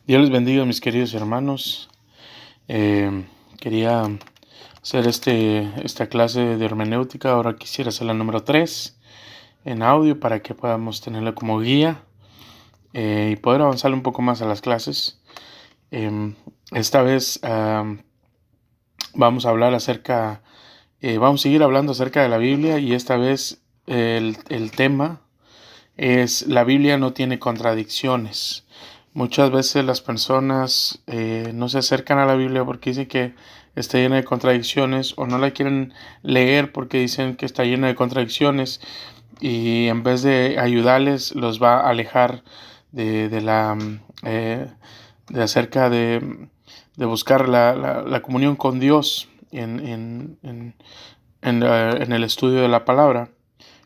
Dios les bendiga, mis queridos hermanos. Quería hacer esta clase de hermenéutica. Ahora quisiera hacer la número 3 en audio para que podamos tenerla como guía y poder avanzar un poco más a las clases. Esta vez vamos a hablar vamos a seguir hablando acerca de la Biblia, y esta vez el tema es: la Biblia no tiene contradicciones. Muchas veces las personas no se acercan a la Biblia porque dicen que está llena de contradicciones, o no la quieren leer porque dicen que está llena de contradicciones, y en vez de ayudarles los va a alejar de la de acerca de buscar la comunión con Dios en el estudio de la palabra,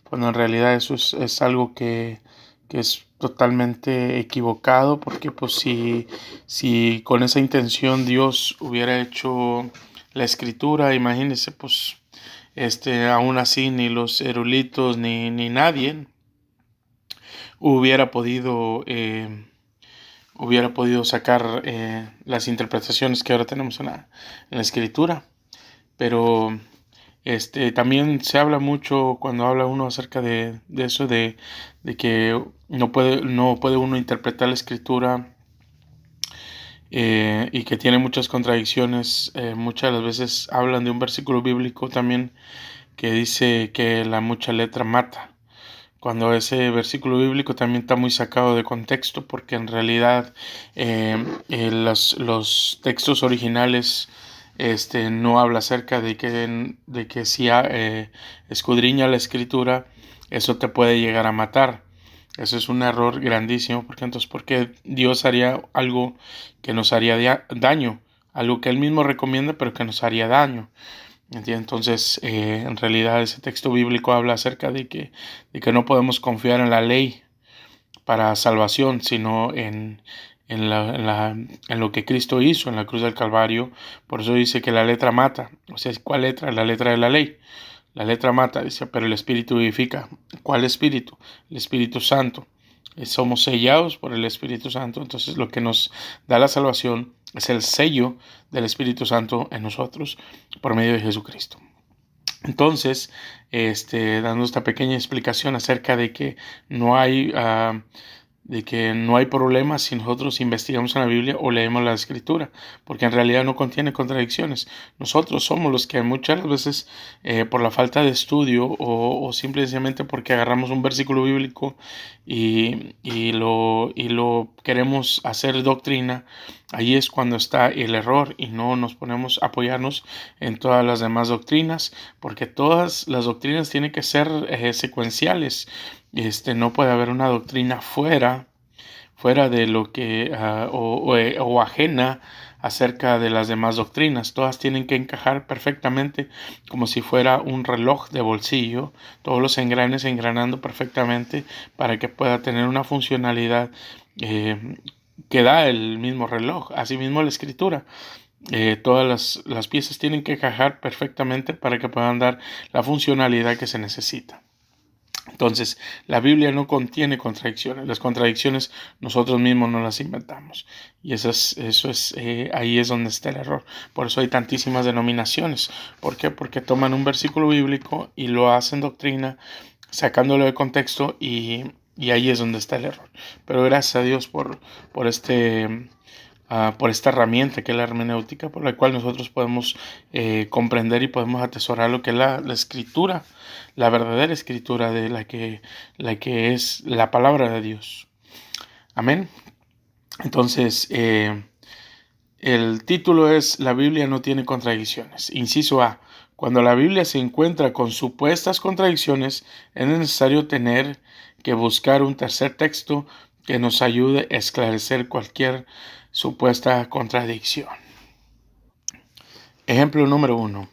cuando en realidad eso es algo que es totalmente equivocado, porque pues si con esa intención Dios hubiera hecho la escritura, imagínense, pues aún así ni los eruditos ni nadie hubiera podido sacar las interpretaciones que ahora tenemos en la escritura. Pero también se habla mucho, cuando habla uno acerca de eso, de que no puede uno interpretar la escritura, y que tiene muchas contradicciones. Muchas de las veces hablan de un versículo bíblico también que dice que la mucha letra mata, cuando ese versículo bíblico también está muy sacado de contexto, porque en realidad los textos originales no habla acerca de que si escudriña la escritura, eso te puede llegar a matar. Eso es un error grandísimo, porque entonces, ¿por qué Dios haría algo que nos haría daño? Algo que Él mismo recomienda, pero que nos haría daño. Entonces, en realidad ese texto bíblico habla acerca de que no podemos confiar en la ley para salvación, sino en lo que Cristo hizo en la cruz del Calvario. Por eso dice que la letra mata. O sea, ¿cuál letra? La letra de la ley. La letra mata, dice, pero el Espíritu vivifica. ¿Cuál Espíritu? El Espíritu Santo. Somos sellados por el Espíritu Santo. Entonces, lo que nos da la salvación es el sello del Espíritu Santo en nosotros por medio de Jesucristo. Entonces, dando esta pequeña explicación acerca de que no hay problema si nosotros investigamos en la Biblia o leemos la Escritura, porque en realidad no contiene contradicciones. Nosotros somos los que muchas veces, por la falta de estudio, o simplemente porque agarramos un versículo bíblico y lo queremos hacer doctrina, ahí es cuando está el error, y no nos ponemos a apoyarnos en todas las demás doctrinas, porque todas las doctrinas tienen que ser secuenciales. No puede haber una doctrina fuera de lo que o ajena acerca de las demás doctrinas. Todas tienen que encajar perfectamente, como si fuera un reloj de bolsillo, todos los engranes engranando perfectamente para que pueda tener una funcionalidad que da el mismo reloj. Asimismo, la escritura. Todas las piezas tienen que encajar perfectamente para que puedan dar la funcionalidad que se necesita. Entonces, la Biblia no contiene contradicciones. Las contradicciones nosotros mismos no las inventamos. Y ahí es donde está el error. Por eso hay tantísimas denominaciones. ¿Por qué? Porque toman un versículo bíblico y lo hacen doctrina, sacándolo de contexto, y ahí es donde está el error. Pero gracias a Dios por esta herramienta que es la hermenéutica, por la cual nosotros podemos comprender y podemos atesorar lo que es la escritura, la verdadera escritura, de la que es la palabra de Dios. Amén. Entonces, el título es: la Biblia no tiene contradicciones. Inciso A: cuando la Biblia se encuentra con supuestas contradicciones, es necesario tener que buscar un tercer texto que nos ayude a esclarecer cualquier supuesta contradicción. Ejemplo número 1.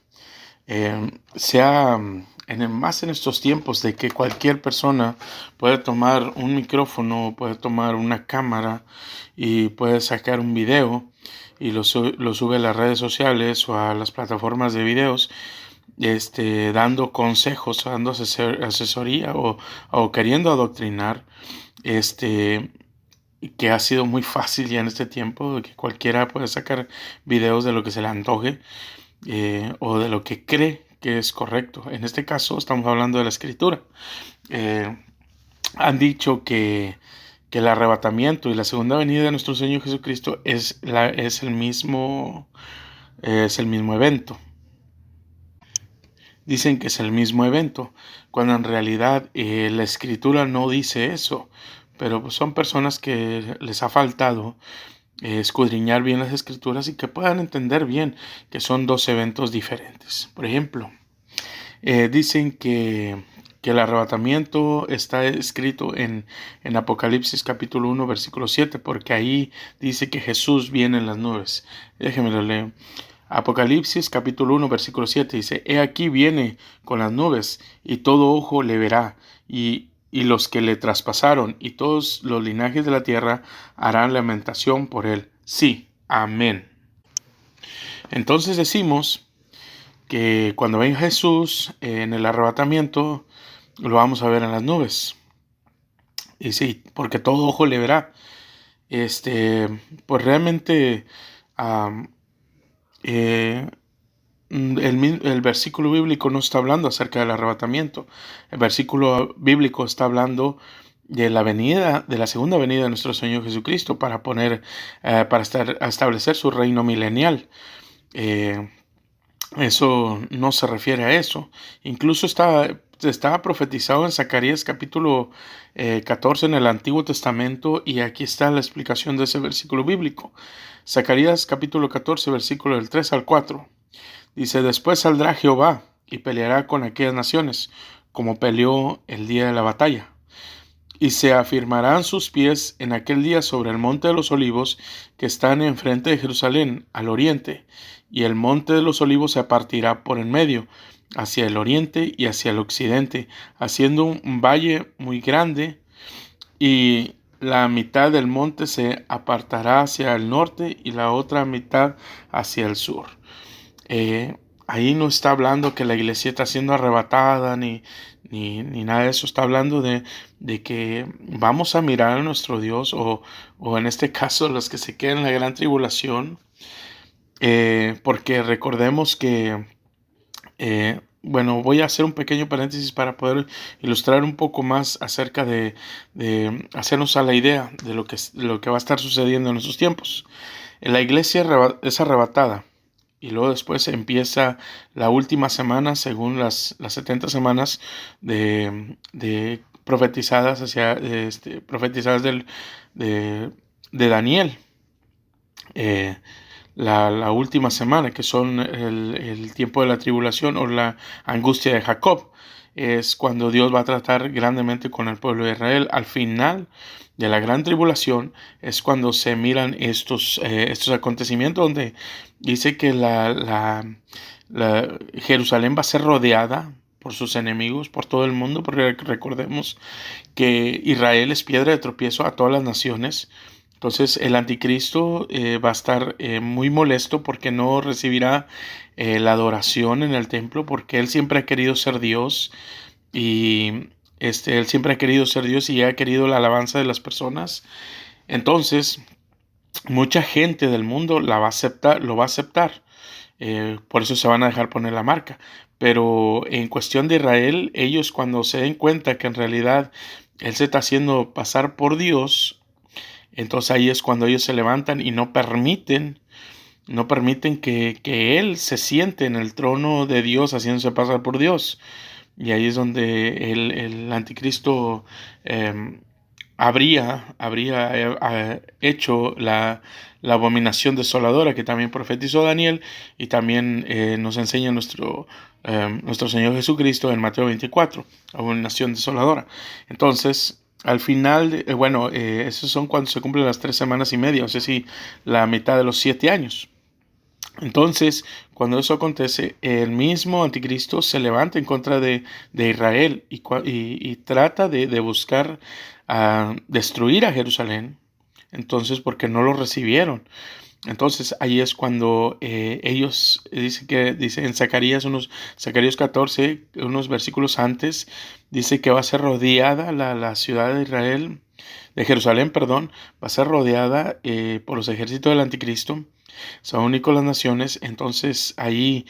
Más en estos tiempos de que cualquier persona puede tomar un micrófono, puede tomar una cámara y puede sacar un video y lo sube a las redes sociales o a las plataformas de videos, dando consejos, dando asesoría, o queriendo adoctrinar, que ha sido muy fácil ya en este tiempo, de que cualquiera puede sacar videos de lo que se le antoje o de lo que cree que es correcto. En este caso estamos hablando de la Escritura. Eh, Han dicho que el arrebatamiento y la segunda venida de nuestro Señor Jesucristo es el mismo evento. Dicen que es el mismo evento, cuando en realidad la Escritura no dice eso, pero pues, son personas que les ha faltado escudriñar bien las Escrituras y que puedan entender bien que son dos eventos diferentes. Por ejemplo, dicen que el arrebatamiento está escrito en Apocalipsis capítulo 1 versículo 7, porque ahí dice que Jesús viene en las nubes. Déjenme lo leo. Apocalipsis capítulo 1 versículo 7 dice: He aquí viene con las nubes, y todo ojo le verá, y los que le traspasaron, y todos los linajes de la tierra harán lamentación por él. Sí, amén. Entonces decimos que cuando venga Jesús en el arrebatamiento, lo vamos a ver en las nubes. Y sí, porque todo ojo le verá. Pues realmente eh, el versículo bíblico no está hablando acerca del arrebatamiento. El versículo bíblico está hablando de la venida, de la segunda venida de nuestro Señor Jesucristo para establecer su reino milenial. Eso no se refiere a eso. Incluso estaba profetizado en Zacarías capítulo 14 en el Antiguo Testamento, y aquí está la explicación de ese versículo bíblico. Zacarías capítulo 14, versículo del 3 al 4. Dice: Después saldrá Jehová y peleará con aquellas naciones, como peleó el día de la batalla. Y se afirmarán sus pies en aquel día sobre el monte de los olivos que están enfrente de Jerusalén, al oriente, y el monte de los olivos se partirá por en medio, hacia el oriente y hacia el occidente, haciendo un valle muy grande, y la mitad del monte se apartará hacia el norte y la otra mitad hacia el sur. Ahí no está hablando que la iglesia está siendo arrebatada ni nada de eso. Está hablando de que vamos a mirar a nuestro Dios, o en este caso los que se queden en la gran tribulación, porque recordemos que bueno, voy a hacer un pequeño paréntesis para poder ilustrar un poco más acerca de hacernos a la idea de lo que va a estar sucediendo en estos tiempos. La iglesia es arrebatada, y luego después empieza la última semana, según las 70 semanas profetizadas profetizadas de Daniel. La última semana, que son el tiempo de la tribulación o la angustia de Jacob, es cuando Dios va a tratar grandemente con el pueblo de Israel. Al final de la gran tribulación es cuando se miran estos acontecimientos, donde dice que Jerusalén va a ser rodeada por sus enemigos, por todo el mundo, porque recordemos que Israel es piedra de tropiezo a todas las naciones. Entonces el anticristo va a estar muy molesto porque no recibirá la adoración en el templo, porque él siempre ha querido ser Dios, y él siempre ha querido ser Dios y ha querido la alabanza de las personas. Entonces mucha gente del mundo lo va a aceptar. Por eso se van a dejar poner la marca. Pero en cuestión de Israel, ellos, cuando se den cuenta que en realidad él se está haciendo pasar por Dios, entonces ahí es cuando ellos se levantan y no permiten que él se siente en el trono de Dios haciéndose pasar por Dios. Y ahí es donde el anticristo habría hecho la abominación desoladora que también profetizó Daniel, y también nos enseña nuestro Señor Jesucristo en Mateo 24, abominación desoladora. Entonces, al final, esos son cuando se cumplen las 3 semanas y media, o sea, sí, la mitad de los 7 años. Entonces, cuando eso acontece, el mismo anticristo se levanta en contra de Israel y trata de buscar destruir a Jerusalén. Entonces, porque no lo recibieron. Entonces ahí es cuando ellos dice en Zacarías 14, unos versículos antes, dice que va a ser rodeada la ciudad de Israel de Jerusalén, perdón, va a ser rodeada por los ejércitos del anticristo. Son únicos las naciones. Entonces ahí,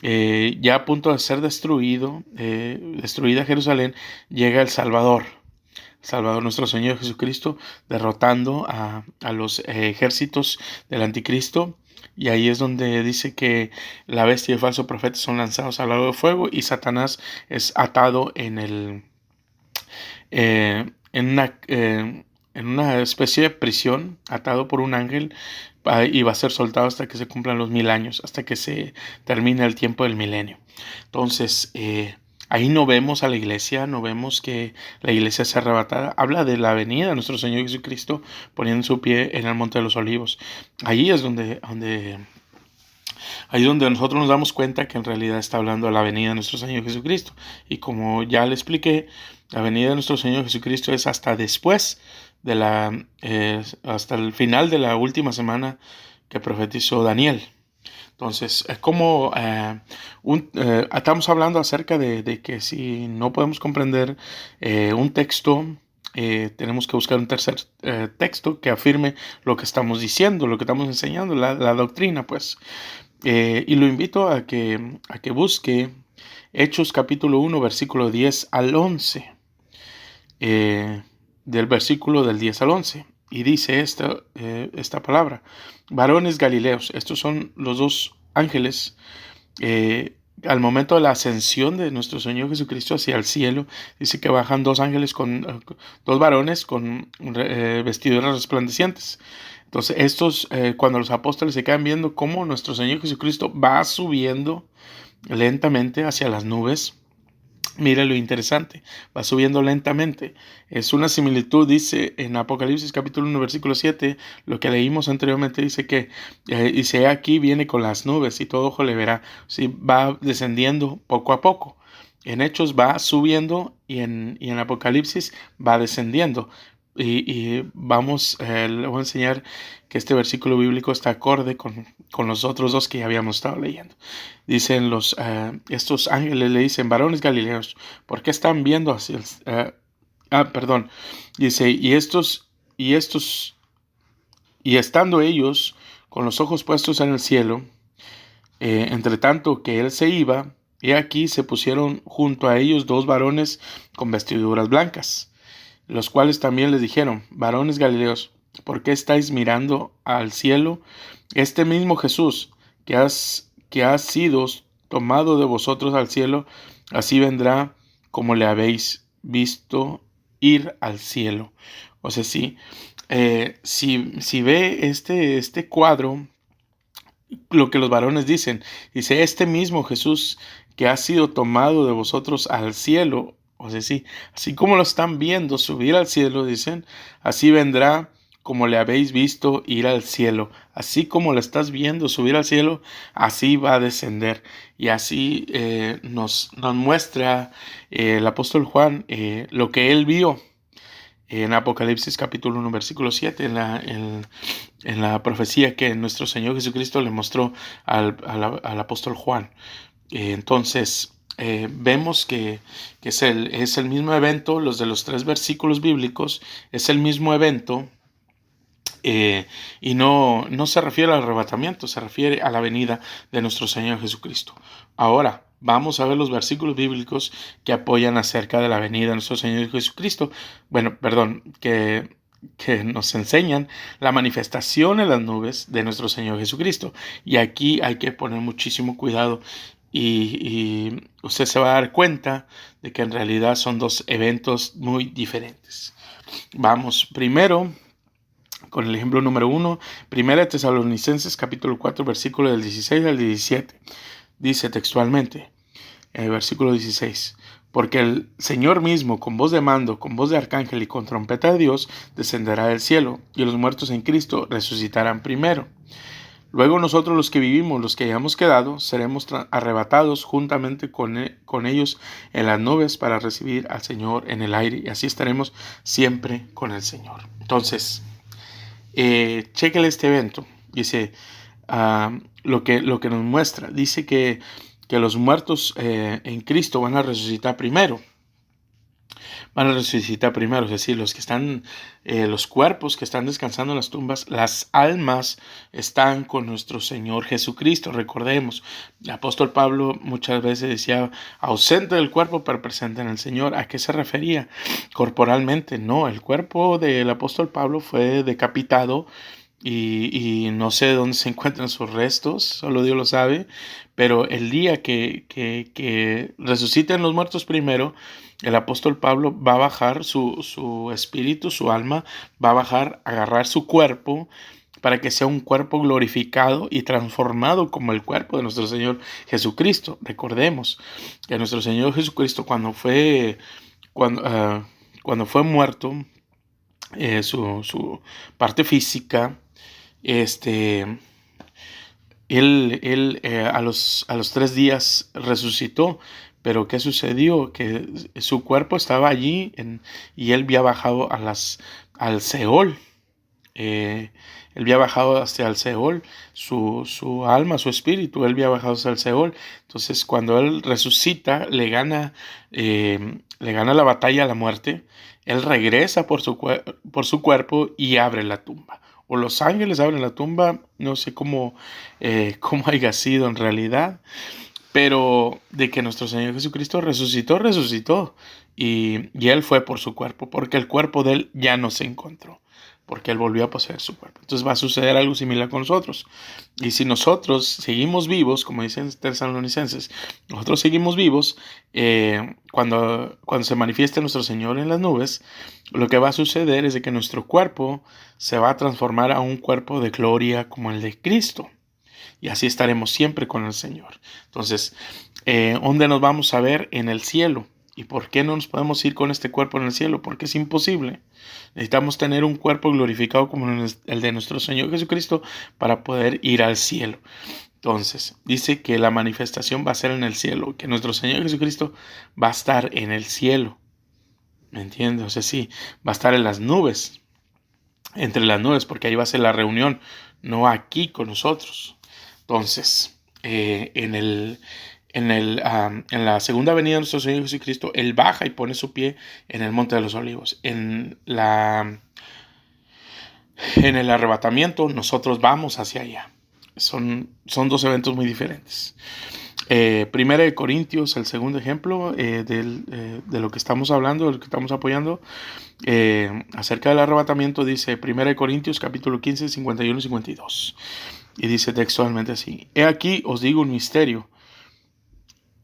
ya a punto de ser destruida Jerusalén, llega el Salvador nuestro Señor Jesucristo, derrotando a los ejércitos del anticristo. Y ahí es donde dice que la bestia y el falso profeta son lanzados al lago de fuego y Satanás es atado en una especie de prisión, atado por un ángel, y va a ser soltado hasta que se cumplan los 1000 años, hasta que se termine el tiempo del milenio. Entonces, ahí no vemos a la iglesia, no vemos que la iglesia sea arrebatada. Habla de la venida de nuestro Señor Jesucristo poniendo su pie en el Monte de los Olivos. Ahí es donde nosotros nos damos cuenta que en realidad está hablando de la venida de nuestro Señor Jesucristo. Y como ya le expliqué, la venida de nuestro Señor Jesucristo es hasta después hasta el final de la última semana que profetizó Daniel. Entonces, es como estamos hablando acerca de que si no podemos comprender un texto, tenemos que buscar un tercer texto que afirme lo que estamos diciendo, lo que estamos enseñando, la doctrina, pues. Y lo invito a que busque Hechos capítulo 1, versículo 10 al 11. Del versículo del 10 al 11. Y dice esta palabra: varones galileos. Estos son los dos ángeles. Al momento de la ascensión de nuestro Señor Jesucristo hacia el cielo, dice que bajan dos ángeles dos varones con vestiduras resplandecientes. Entonces estos, cuando los apóstoles se quedan viendo cómo nuestro Señor Jesucristo va subiendo lentamente hacia las nubes, mire lo interesante, va subiendo lentamente. Es una similitud, dice en Apocalipsis capítulo 1, versículo 7, lo que leímos anteriormente, dice que, dice, aquí viene con las nubes y todo ojo le verá. Sí, va descendiendo poco a poco. En Hechos va subiendo y en Apocalipsis va descendiendo. Y vamos, le voy a enseñar que este versículo bíblico está acorde con los otros dos que ya habíamos estado leyendo. Dicen estos ángeles, le dicen: varones galileos, ¿por qué están viendo hacia perdón. Dice, y estando ellos con los ojos puestos en el cielo, entre tanto que él se iba, he aquí se pusieron junto a ellos dos varones con vestiduras blancas, los cuales también les dijeron: varones galileos, ¿por qué estáis mirando al cielo? Este mismo Jesús que ha sido tomado de vosotros al cielo, así vendrá como le habéis visto ir al cielo. O sea, sí, si ve este cuadro, lo que los varones dicen, dice: este mismo Jesús que ha sido tomado de vosotros al cielo, o sea, sí, así como lo están viendo subir al cielo, dicen, así vendrá como le habéis visto ir al cielo. Así como lo estás viendo subir al cielo, así va a descender. Y así nos muestra el apóstol Juan lo que él vio en Apocalipsis capítulo 1, versículo 7, en la profecía que nuestro Señor Jesucristo le mostró al apóstol Juan. Entonces, vemos que es el mismo evento, los de los 3 versículos bíblicos, es el mismo evento, y no se refiere al arrebatamiento, se refiere a la venida de nuestro Señor Jesucristo. Ahora, vamos a ver los versículos bíblicos que apoyan acerca de la venida de nuestro Señor Jesucristo. Bueno, perdón, que nos enseñan la manifestación en las nubes de nuestro Señor Jesucristo. Y aquí hay que poner muchísimo cuidado y usted se va a dar cuenta de que en realidad son dos eventos muy diferentes. Vamos primero con el ejemplo número 1, Primera Tesalonicenses capítulo 4, versículo del 16 al 17. Dice textualmente, versículo 16: porque el Señor mismo, con voz de mando, con voz de arcángel y con trompeta de Dios, descenderá del cielo, y los muertos en Cristo resucitarán primero. Luego nosotros, los que vivimos, los que hayamos quedado, seremos arrebatados juntamente con ellos en las nubes para recibir al Señor en el aire, y así estaremos siempre con el Señor. Entonces, chéquele este evento. Dice, lo que nos muestra, dice que los muertos en Cristo van a resucitar primero. van a resucitar primero, es decir, los que están, los cuerpos que están descansando en las tumbas, las almas están con nuestro Señor Jesucristo. Recordemos, el apóstol Pablo muchas veces decía, ausente del cuerpo, pero presente en el Señor. ¿A qué se refería? Corporalmente, no, el cuerpo del apóstol Pablo fue decapitado y no sé dónde se encuentran sus restos, solo Dios lo sabe, pero el día que resuciten los muertos primero, el apóstol Pablo va a bajar su espíritu, su alma, va a bajar, a agarrar su cuerpo para que sea un cuerpo glorificado y transformado como el cuerpo de nuestro Señor Jesucristo. Recordemos que nuestro Señor Jesucristo cuando fue muerto, su parte física, este, él a los 3 días resucitó, pero ¿qué sucedió? Que su cuerpo estaba allí y él había bajado al Seol. Él había bajado hasta el Seol, su alma, su espíritu, él había bajado hasta el Seol. Entonces, cuando él resucita, le gana la batalla a la muerte, él regresa por su cuerpo y abre la tumba. O los ángeles abren la tumba, no sé cómo haya sido en realidad, pero de que nuestro Señor Jesucristo resucitó, resucitó. Y Él fue por su cuerpo, porque el cuerpo de Él ya no se encontró, porque Él volvió a poseer su cuerpo. Entonces va a suceder algo similar con nosotros. Y si nosotros seguimos vivos, como dicen Tesalonicenses, nosotros seguimos vivos, cuando se manifieste nuestro Señor en las nubes, lo que va a suceder es de que nuestro cuerpo se va a transformar a un cuerpo de gloria como el de Cristo. Y así estaremos siempre con el Señor. Entonces, ¿dónde nos vamos a ver? En el cielo. ¿Y por qué no nos podemos ir con este cuerpo en el cielo? Porque es imposible. Necesitamos tener un cuerpo glorificado como el de nuestro Señor Jesucristo para poder ir al cielo. Entonces, dice que la manifestación va a ser en el cielo, que nuestro Señor Jesucristo va a estar en el cielo. ¿Me entiendes? O sea, sí, va a estar en las nubes, entre las nubes, porque ahí va a ser la reunión, no aquí con nosotros. Entonces, en la segunda venida de nuestro Señor Jesucristo, Él baja y pone su pie en el Monte de los Olivos. En el arrebatamiento, nosotros vamos hacia allá. Son 2 eventos muy diferentes. Primera de Corintios, el segundo ejemplo de lo que estamos hablando, de lo que estamos apoyando, acerca del arrebatamiento, dice Primera de Corintios capítulo 15, 51 y 52. Y dice textualmente así: He aquí os digo un misterio.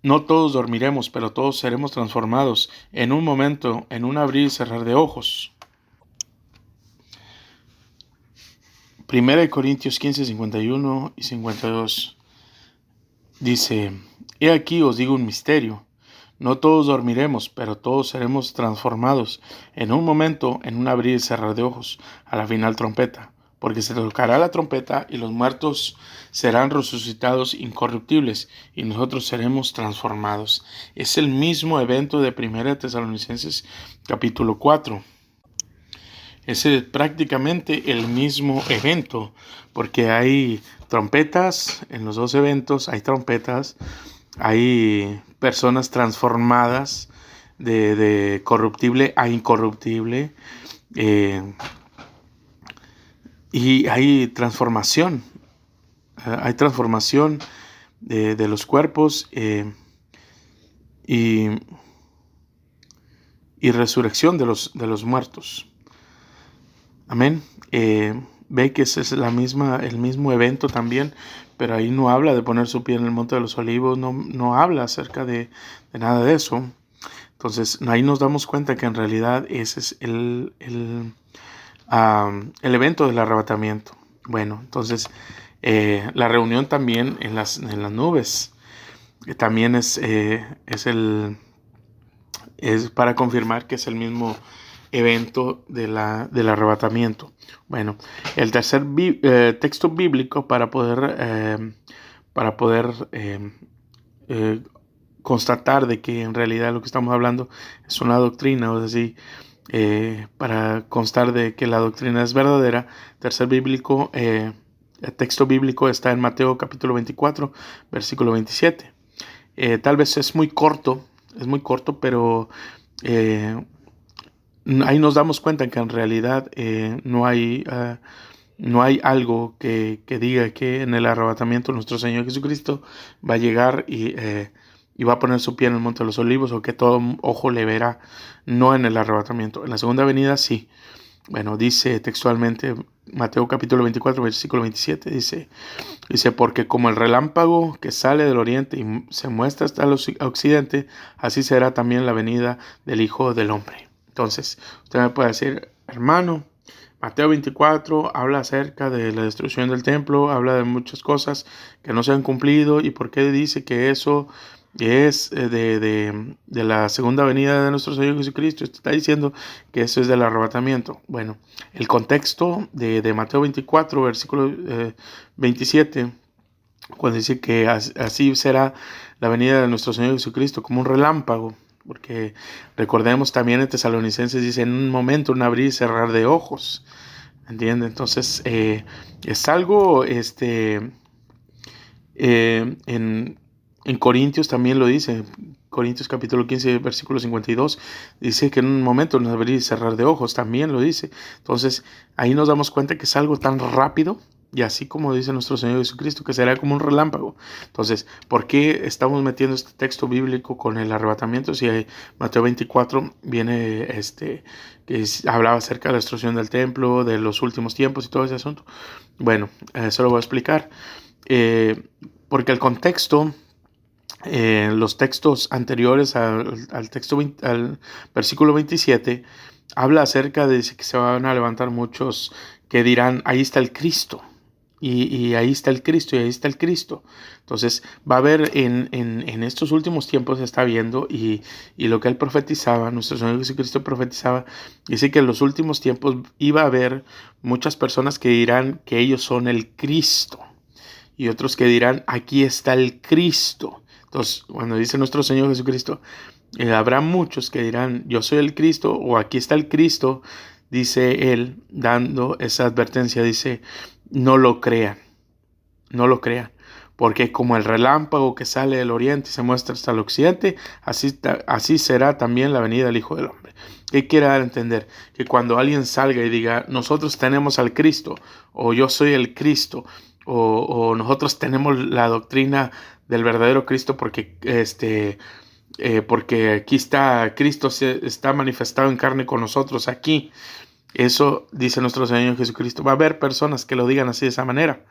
No todos dormiremos, pero todos seremos transformados en un momento, en un abrir y cerrar de ojos. Primera de Corintios 15, 51 y 52. Dice: He aquí os digo un misterio. No todos dormiremos, pero todos seremos transformados en un momento, en un abrir y cerrar de ojos, a la final trompeta. Porque se tocará la trompeta y los muertos serán resucitados incorruptibles y nosotros seremos transformados. Es el mismo evento de 1 Tesalonicenses capítulo 4. Es prácticamente el mismo evento, porque hay trompetas en los 2 eventos, hay trompetas, hay personas transformadas de corruptible a incorruptible, y hay transformación de los cuerpos, y resurrección de los muertos. Amén. Ve que ese es el mismo evento también, pero ahí no habla de poner su pie en el Monte de los Olivos, no habla acerca de nada de eso. Entonces ahí nos damos cuenta que en realidad ese es el evento del arrebatamiento. Bueno, entonces la reunión también en las nubes también es para confirmar que es el mismo evento del arrebatamiento. Bueno, el tercer texto bíblico para poder constatar de que en realidad lo que estamos hablando es una doctrina, o sea, para constar de que la doctrina es verdadera, el texto bíblico está en Mateo capítulo 24, versículo 27. Tal vez es muy corto, pero ahí nos damos cuenta que en realidad no hay algo que diga que en el arrebatamiento nuestro Señor Jesucristo va a llegar y va a poner su pie en el Monte de los Olivos, o que todo ojo le verá. No en el arrebatamiento. En la segunda venida sí. Bueno, dice textualmente Mateo capítulo 24, versículo 27, dice, porque como el relámpago que sale del oriente y se muestra hasta el occidente, así será también la venida del Hijo del Hombre. Entonces, usted me puede decir, hermano, Mateo 24 habla acerca de la destrucción del templo, habla de muchas cosas que no se han cumplido, y por qué dice que eso es de la segunda venida de nuestro Señor Jesucristo. Está diciendo que eso es del arrebatamiento. Bueno, el contexto de Mateo 24, versículo 27, cuando dice que así será la venida de nuestro Señor Jesucristo como un relámpago, porque recordemos también en Tesalonicenses dice en un momento, un abrir y cerrar de ojos, ¿entiende? Entonces es algo, en Corintios también lo dice. Corintios capítulo 15, versículo 52, dice que en un momento, un abrir y cerrar de ojos, también lo dice. Entonces ahí nos damos cuenta que es algo tan rápido, y así como dice nuestro Señor Jesucristo, que será como un relámpago. Entonces, ¿por qué estamos metiendo este texto bíblico con el arrebatamiento? Si hay Mateo 24 viene, hablaba acerca de la destrucción del templo, de los últimos tiempos y todo ese asunto. Bueno, eso lo voy a explicar. Porque el contexto, los textos anteriores al versículo 27, habla acerca de que se van a levantar muchos que dirán, ahí está el Cristo, y ahí está el Cristo, y ahí está el Cristo. Entonces va a haber en estos últimos tiempos, se está viendo, y lo que él profetizaba, nuestro Señor Jesucristo profetizaba, dice que en los últimos tiempos iba a haber muchas personas que dirán que ellos son el Cristo, y otros que dirán, aquí está el Cristo. Entonces, cuando dice nuestro Señor Jesucristo, habrá muchos que dirán, yo soy el Cristo, o aquí está el Cristo, dice él, dando esa advertencia, dice, no lo crean, no lo crean, porque como el relámpago que sale del oriente y se muestra hasta el occidente, así será también la venida del Hijo del Hombre. ¿Qué quiere dar a entender? Que cuando alguien salga y diga, nosotros tenemos al Cristo, o yo soy el Cristo, o nosotros tenemos la doctrina del verdadero Cristo, porque porque aquí está Cristo, está manifestado en carne con nosotros aquí. Eso dice nuestro Señor Jesucristo. Va a haber personas que lo digan así, de esa manera,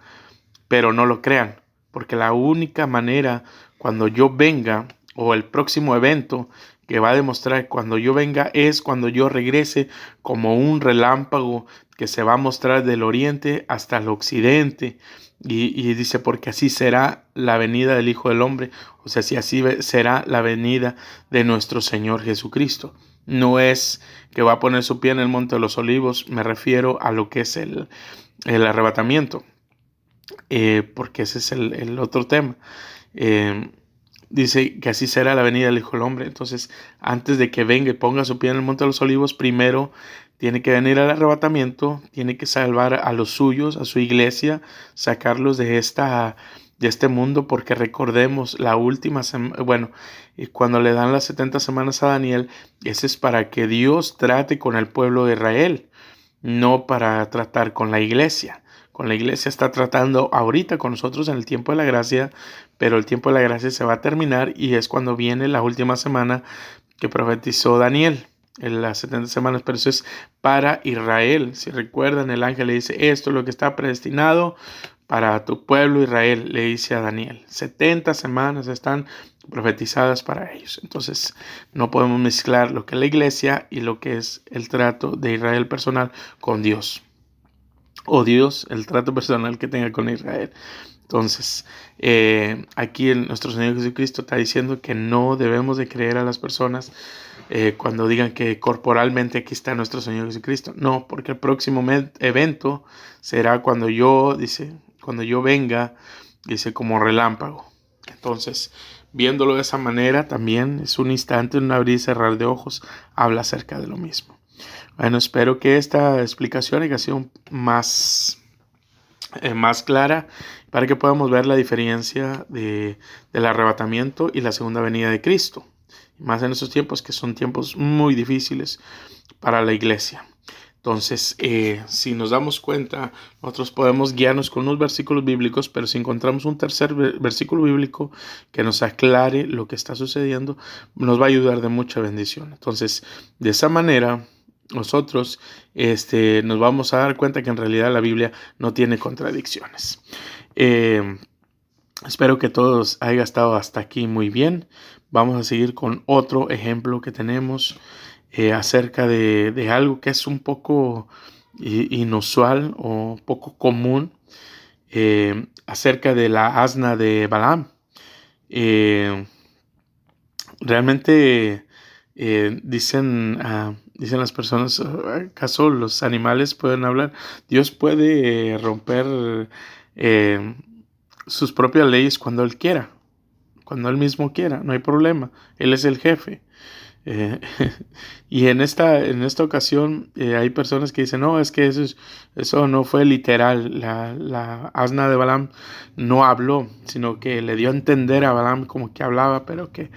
pero no lo crean, porque la única manera cuando yo venga, o el próximo evento que va a demostrar cuando yo venga, es cuando yo regrese como un relámpago que se va a mostrar del oriente hasta el occidente. Y dice, porque así será la venida del Hijo del Hombre, o sea, si así será la venida de nuestro Señor Jesucristo. No es que va a poner su pie en el Monte de los Olivos, me refiero a lo que es el arrebatamiento, porque ese es el otro tema. Dice que así será la venida del Hijo del Hombre. Entonces, antes de que venga y ponga su pie en el Monte de los Olivos, primero tiene que venir al arrebatamiento, tiene que salvar a los suyos, a su iglesia, sacarlos de este mundo, porque recordemos la última semana, cuando le dan las 70 semanas a Daniel, ese es para que Dios trate con el pueblo de Israel, no para tratar con la iglesia. Con la iglesia está tratando ahorita con nosotros en el tiempo de la gracia, pero el tiempo de la gracia se va a terminar, y es cuando viene la última semana que profetizó Daniel, en las 70 semanas, pero eso es para Israel. Si recuerdan, el ángel le dice, esto es lo que está predestinado para tu pueblo Israel, le dice a Daniel. 70 semanas están profetizadas para ellos. Entonces no podemos mezclar lo que es la iglesia y lo que es el trato de Israel personal con Dios, o Dios, el trato personal que tenga con Israel. Entonces, aquí nuestro Señor Jesucristo está diciendo que no debemos de creer a las personas cuando digan que corporalmente aquí está nuestro Señor Jesucristo. No, porque el próximo evento será cuando yo venga, dice, como relámpago. Entonces, viéndolo de esa manera, también es un instante, un abrir y cerrar de ojos, habla acerca de lo mismo. Bueno, espero que esta explicación haya sido más clara, para que podamos ver la diferencia del arrebatamiento y la segunda venida de Cristo. más en estos tiempos que son tiempos muy difíciles para la iglesia. Entonces, si nos damos cuenta, nosotros podemos guiarnos con unos versículos bíblicos, pero si encontramos un tercer versículo bíblico que nos aclare lo que está sucediendo, nos va a ayudar de mucha bendición. Entonces, de esa manera, nosotros nos vamos a dar cuenta que en realidad la Biblia no tiene contradicciones. Espero que todos haya estado hasta aquí muy bien. Vamos a seguir con otro ejemplo que tenemos acerca de algo que es un poco inusual o poco común, acerca de la asna de Balaam. Realmente dicen las personas, ¿acaso los animales pueden hablar? Dios puede romper sus propias leyes cuando Él quiera, cuando Él mismo quiera, no hay problema. Él es el jefe. Y en esta ocasión hay personas que dicen, no, es que eso no fue literal. La asna de Balaam no habló, sino que le dio a entender a Balaam como que hablaba, pero que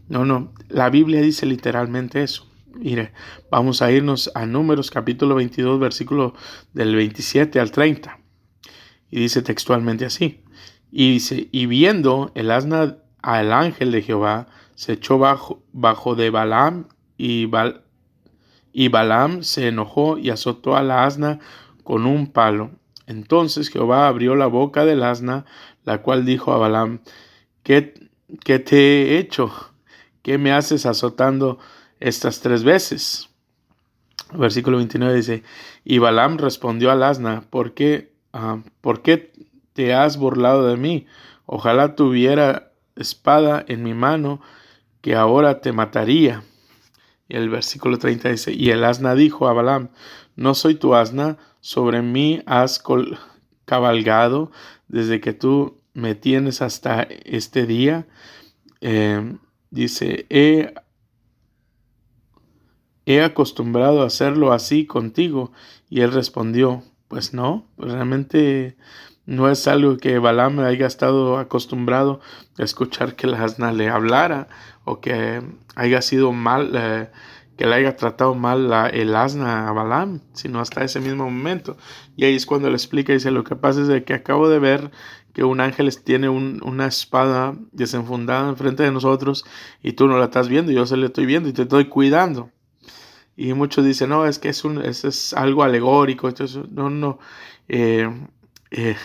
no, la Biblia dice literalmente eso. Mire, vamos a irnos a Números capítulo 22, versículo del 27 al 30. Y dice textualmente así. Y dice, y viendo el asna al ángel de Jehová, se echó bajo de Balaam, y Balaam se enojó y azotó a la asna con un palo. Entonces Jehová abrió la boca del asna, la cual dijo a Balaam, ¿qué te he hecho? ¿Qué me haces azotando estas 3 veces? Versículo 29 dice, y Balaam respondió al asna, ¿por qué te has burlado de mí? Ojalá tuviera espada en mi mano, que ahora te mataría. Y el versículo 30 dice, y el asna dijo a Balaam, no soy tu asna, sobre mí has cabalgado desde que tú me tienes hasta este día. Dice, he acostumbrado a hacerlo así contigo. Y él respondió, pues no, pues realmente no es algo que Balaam haya estado acostumbrado a escuchar que la asna le hablara, o que haya sido mal, que le haya tratado mal el asna a Balaam, sino hasta ese mismo momento. Y ahí es cuando le explica, dice, lo que pasa es de que acabo de ver que un ángel tiene una espada desenfundada enfrente de nosotros, y tú no la estás viendo, yo se la estoy viendo y te estoy cuidando. Y muchos dicen, no, es que eso es algo alegórico. Entonces, no, eh, eh,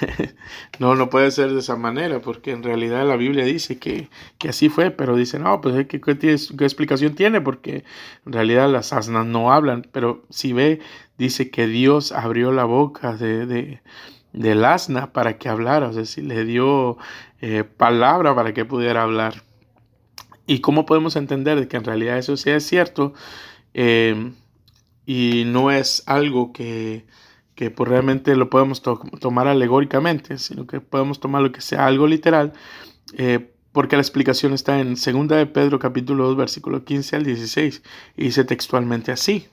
no puede ser de esa manera, porque en realidad la Biblia dice que así fue, pero dicen, no, pues ¿qué explicación tiene? Porque en realidad las asnas no hablan, pero si ve, dice que Dios abrió la boca del asna para que hablara, o sea, si le dio palabra para que pudiera hablar. ¿Y cómo podemos entender de que en realidad eso sea cierto? Y no es algo que pues realmente lo podemos tomar alegóricamente, sino que podemos tomar lo que sea algo literal, porque la explicación está en 2 de Pedro capítulo 2 versículo 15 al 16, y dice textualmente así,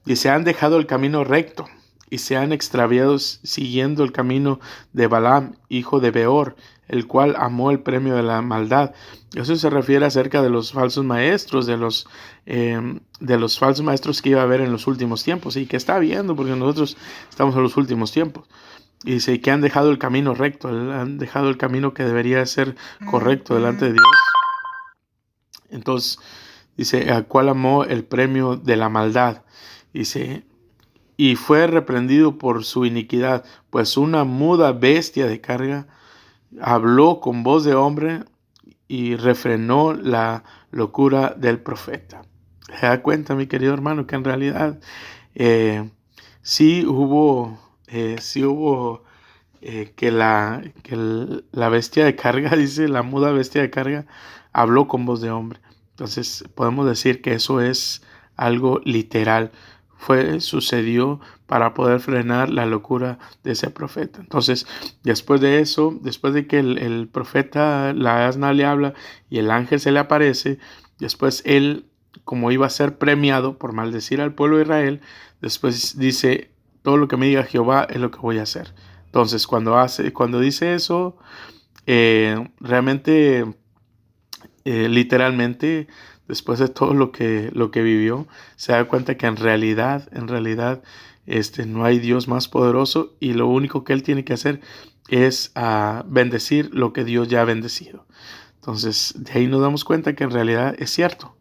dice, han dejado el camino recto y se han extraviado siguiendo el camino de Balaam, hijo de Beor, el cual amó el premio de la maldad. Eso se refiere acerca de los falsos maestros, de los falsos maestros que iba a haber en los últimos tiempos, y que está habiendo, porque nosotros estamos en los últimos tiempos. Y dice que han dejado el camino recto, han dejado el camino que debería ser correcto delante de Dios. Entonces, dice, al cual amó el premio de la maldad. Dice, y fue reprendido por su iniquidad, pues una muda bestia de carga habló con voz de hombre y refrenó la locura del profeta. ¿Se da cuenta, mi querido hermano, que en realidad sí hubo que la bestia de carga, dice, la muda bestia de carga, habló con voz de hombre? Entonces podemos decir que eso es algo literal. Sucedió para poder frenar la locura de ese profeta. Entonces, después de eso, después de que el profeta, la asna le habla y el ángel se le aparece, después él, como iba a ser premiado por maldecir al pueblo de Israel, después dice, todo lo que me diga Jehová es lo que voy a hacer. Entonces, cuando dice eso, realmente literalmente, después de todo lo que vivió, se da cuenta que en realidad, no hay Dios más poderoso y lo único que él tiene que hacer es bendecir lo que Dios ya ha bendecido. Entonces, de ahí nos damos cuenta que en realidad es cierto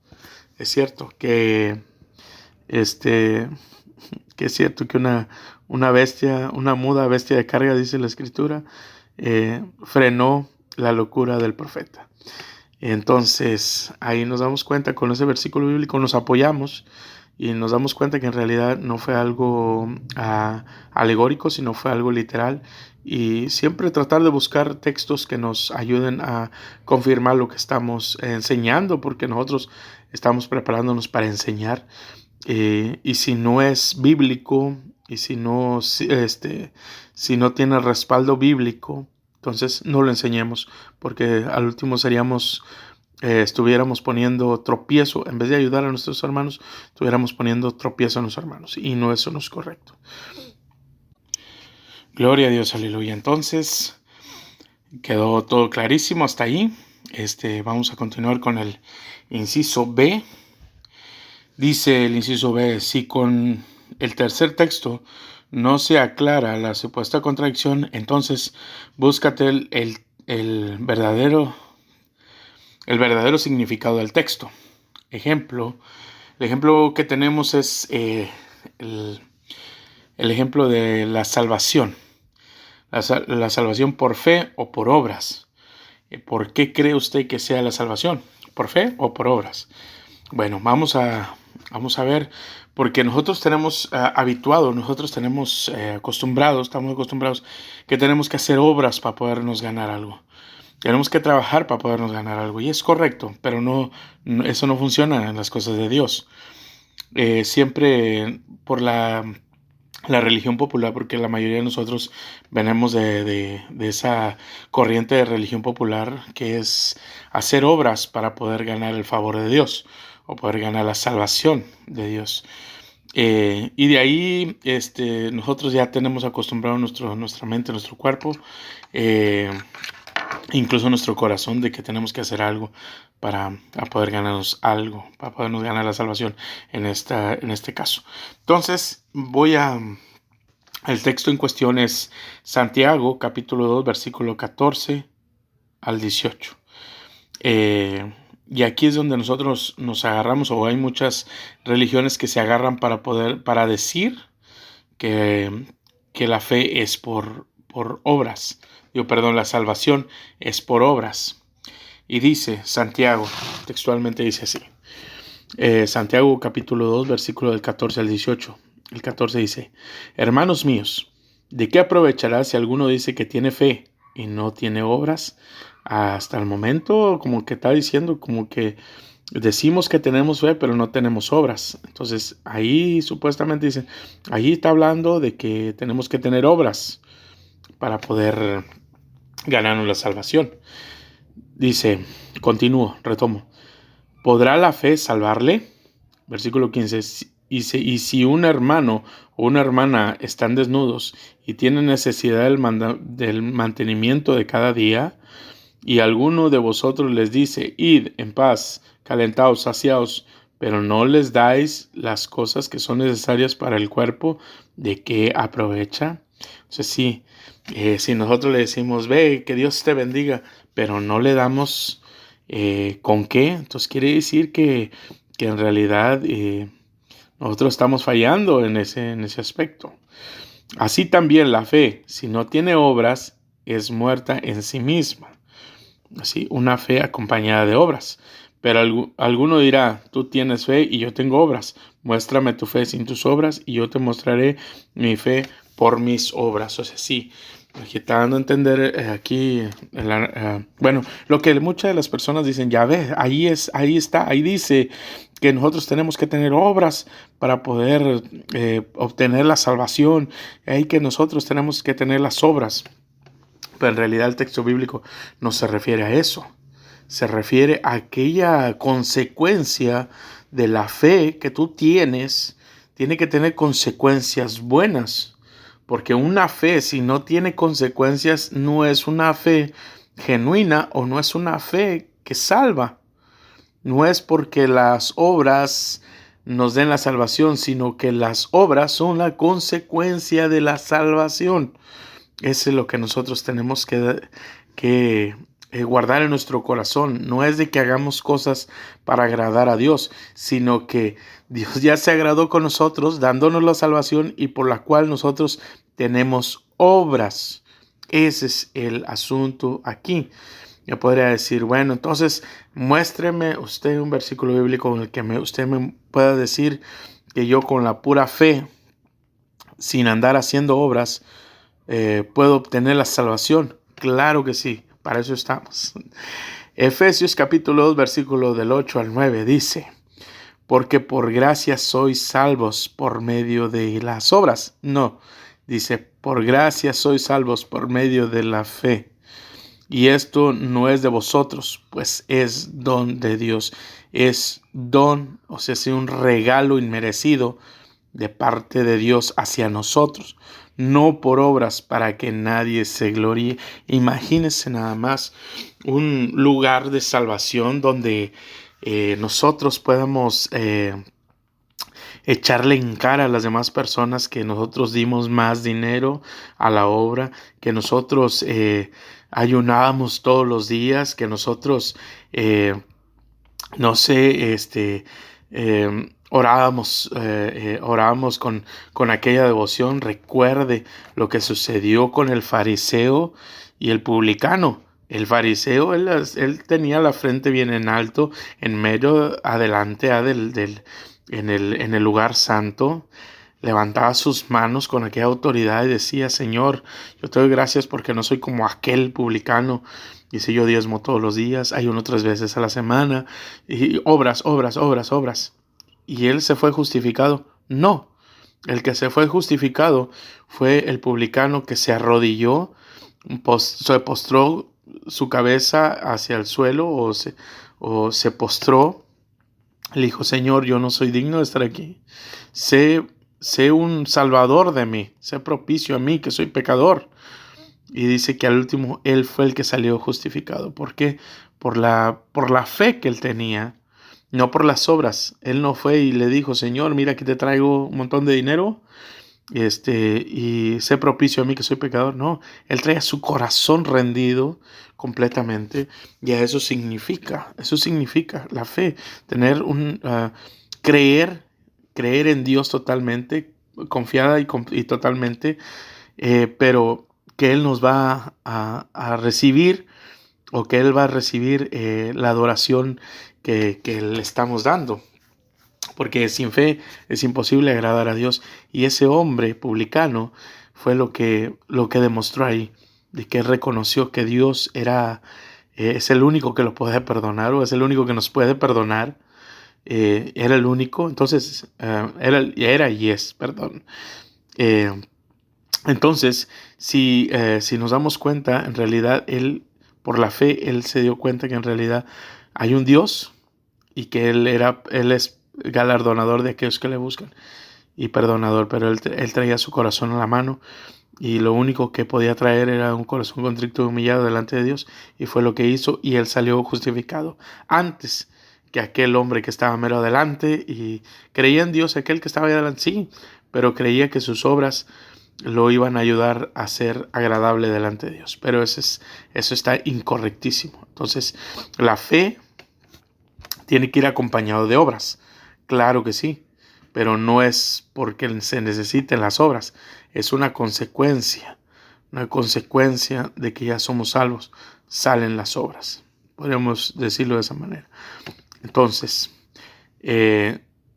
que que es cierto que una bestia, una muda bestia de carga, dice la escritura, frenó la locura del profeta. Entonces, ahí nos damos cuenta, con ese versículo bíblico nos apoyamos y nos damos cuenta que en realidad no fue algo alegórico, sino fue algo literal. Y siempre tratar de buscar textos que nos ayuden a confirmar lo que estamos enseñando, porque nosotros estamos preparándonos para enseñar. Y si no es bíblico y si no tiene respaldo bíblico, entonces no lo enseñemos, porque al último estuviéramos poniendo tropiezo, en vez de ayudar a nuestros hermanos, estuviéramos poniendo tropiezo a nuestros hermanos, y eso no es correcto. Gloria a Dios, aleluya. Entonces, quedó todo clarísimo hasta ahí. Vamos a continuar con el inciso B. Dice el inciso B: si con el tercer texto no se aclara la supuesta contradicción, entonces búscate el verdadero significado del texto. El ejemplo que tenemos es el ejemplo de la salvación. La salvación por fe o por obras. ¿Por qué cree usted que sea la salvación? ¿Por fe o por obras? Bueno, vamos a ver, porque nosotros tenemos estamos acostumbrados que tenemos que hacer obras para podernos ganar algo. Tenemos que trabajar para podernos ganar algo, y es correcto, pero eso no funciona en las cosas de Dios. Siempre por la religión popular, porque la mayoría de nosotros venimos de esa corriente de religión popular, que es hacer obras para poder ganar el favor de Dios o poder ganar la salvación de Dios. Y de ahí nosotros ya tenemos acostumbrado nuestra mente, nuestro cuerpo, incluso nuestro corazón, de que tenemos que hacer algo para poder ganarnos algo, para podernos ganar la salvación en este caso. Entonces, el texto en cuestión es Santiago, capítulo 2, versículo 14 al 18. Y aquí es donde nosotros nos agarramos, o hay muchas religiones que se agarran para decir que la fe es por obras. La salvación es por obras. Y dice Santiago, textualmente dice así. Santiago capítulo 2, versículo del 14 al 18. El 14 dice: hermanos míos, ¿de qué aprovechará si alguno dice que tiene fe y no tiene obras? Hasta el momento, como que está diciendo, como que decimos que tenemos fe, pero no tenemos obras. Entonces, ahí supuestamente dice, ahí está hablando de que tenemos que tener obras para poder ganarnos la salvación. Dice, retomo. ¿Podrá la fe salvarle? Versículo 15. Y si un hermano o una hermana están desnudos y tienen necesidad del mantenimiento de cada día, y alguno de vosotros les dice: id en paz, calentaos, saciaos, pero no les dais las cosas que son necesarias para el cuerpo, ¿de qué aprovecha? O sea, si nosotros le decimos: ve, que Dios te bendiga, pero no le damos ¿con qué? Entonces quiere decir que en realidad nosotros estamos fallando en ese aspecto. Así también la fe, si no tiene obras, es muerta en sí misma. Así, una fe acompañada de obras. Pero alguno dirá: tú tienes fe y yo tengo obras. Muéstrame tu fe sin tus obras y yo te mostraré mi fe por mis obras. O sea, sí, aquí está dando a entender lo que muchas de las personas dicen: ya ves, ahí dice que nosotros tenemos que tener obras para poder obtener la salvación. Ahí que nosotros tenemos que tener las obras. Pero en realidad el texto bíblico no se refiere a eso. Se refiere a aquella consecuencia de la fe que tú tienes. Tiene que tener consecuencias buenas. Porque una fe, si no tiene consecuencias, no es una fe genuina o no es una fe que salva. No es porque las obras nos den la salvación, sino que las obras son la consecuencia de la salvación. Eso es lo que nosotros tenemos que guardar en nuestro corazón. No es de que hagamos cosas para agradar a Dios, sino que Dios ya se agradó con nosotros, dándonos la salvación y por la cual nosotros tenemos obras. Ese es el asunto aquí. Yo podría decir, bueno, entonces muéstreme usted un versículo bíblico en el que usted me pueda decir que yo con la pura fe, sin andar haciendo obras, puedo obtener la salvación. Claro que sí, para eso estamos. Efesios capítulo 2, versículo del 8 al 9 dice: porque por gracia sois salvos por medio de las obras. No, dice, por gracia sois salvos por medio de la fe. Y esto no es de vosotros, pues es don de Dios. Es don, o sea, es un regalo inmerecido de parte de Dios hacia nosotros, no por obras para que nadie se gloríe. Imagínense nada más un lugar de salvación donde nosotros podamos echarle en cara a las demás personas que nosotros dimos más dinero a la obra, que nosotros ayunábamos todos los días, que nosotros, orábamos con aquella devoción. Recuerde lo que sucedió con el fariseo y el publicano. El fariseo, él tenía la frente bien en alto, en medio, adelante en el lugar santo. Levantaba sus manos con aquella autoridad y decía: Señor, yo te doy gracias porque no soy como aquel publicano. Dice: yo diezmo todos los días, ayuno 3 veces a la semana, y obras. ¿Y él se fue justificado? No. El que se fue justificado fue el publicano que se arrodilló, se postró su cabeza hacia el suelo o se postró. Le dijo: Señor, yo no soy digno de estar aquí. Sé un salvador de mí, sé propicio a mí, que soy pecador. Y dice que al último él fue el que salió justificado. ¿Por qué? Por la fe que él tenía, no por las obras. Él no fue y le dijo: Señor, mira que te traigo un montón de dinero, y sé propicio a mí, que soy pecador. No, él traía su corazón rendido completamente. Y eso significa la fe, tener creer en Dios totalmente, confiada y totalmente, pero que Él nos va a recibir, o que Él va a recibir la adoración que le estamos dando. Porque sin fe es imposible agradar a Dios. Y ese hombre publicano fue lo que demostró ahí, de que reconoció que Dios es el único que lo puede perdonar, o es el único que nos puede perdonar. Era el único. Entonces, era y es, perdón. Entonces, si nos damos cuenta, en realidad por la fe, él se dio cuenta que en realidad hay un Dios y que él es galardonador de aquellos que le buscan y perdonador, pero él traía su corazón en la mano, y lo único que podía traer era un corazón contrito y humillado delante de Dios, y fue lo que hizo, y él salió justificado antes que aquel hombre que estaba mero adelante. Y creía en Dios aquel que estaba ahí adelante, sí, pero creía que sus obras lo iban a ayudar a ser agradable delante de Dios. Pero eso está incorrectísimo. Entonces, la fe tiene que ir acompañado de obras. Claro que sí, pero no es porque se necesiten las obras. Es una consecuencia de que ya somos salvos. Salen las obras. Podríamos decirlo de esa manera. Entonces,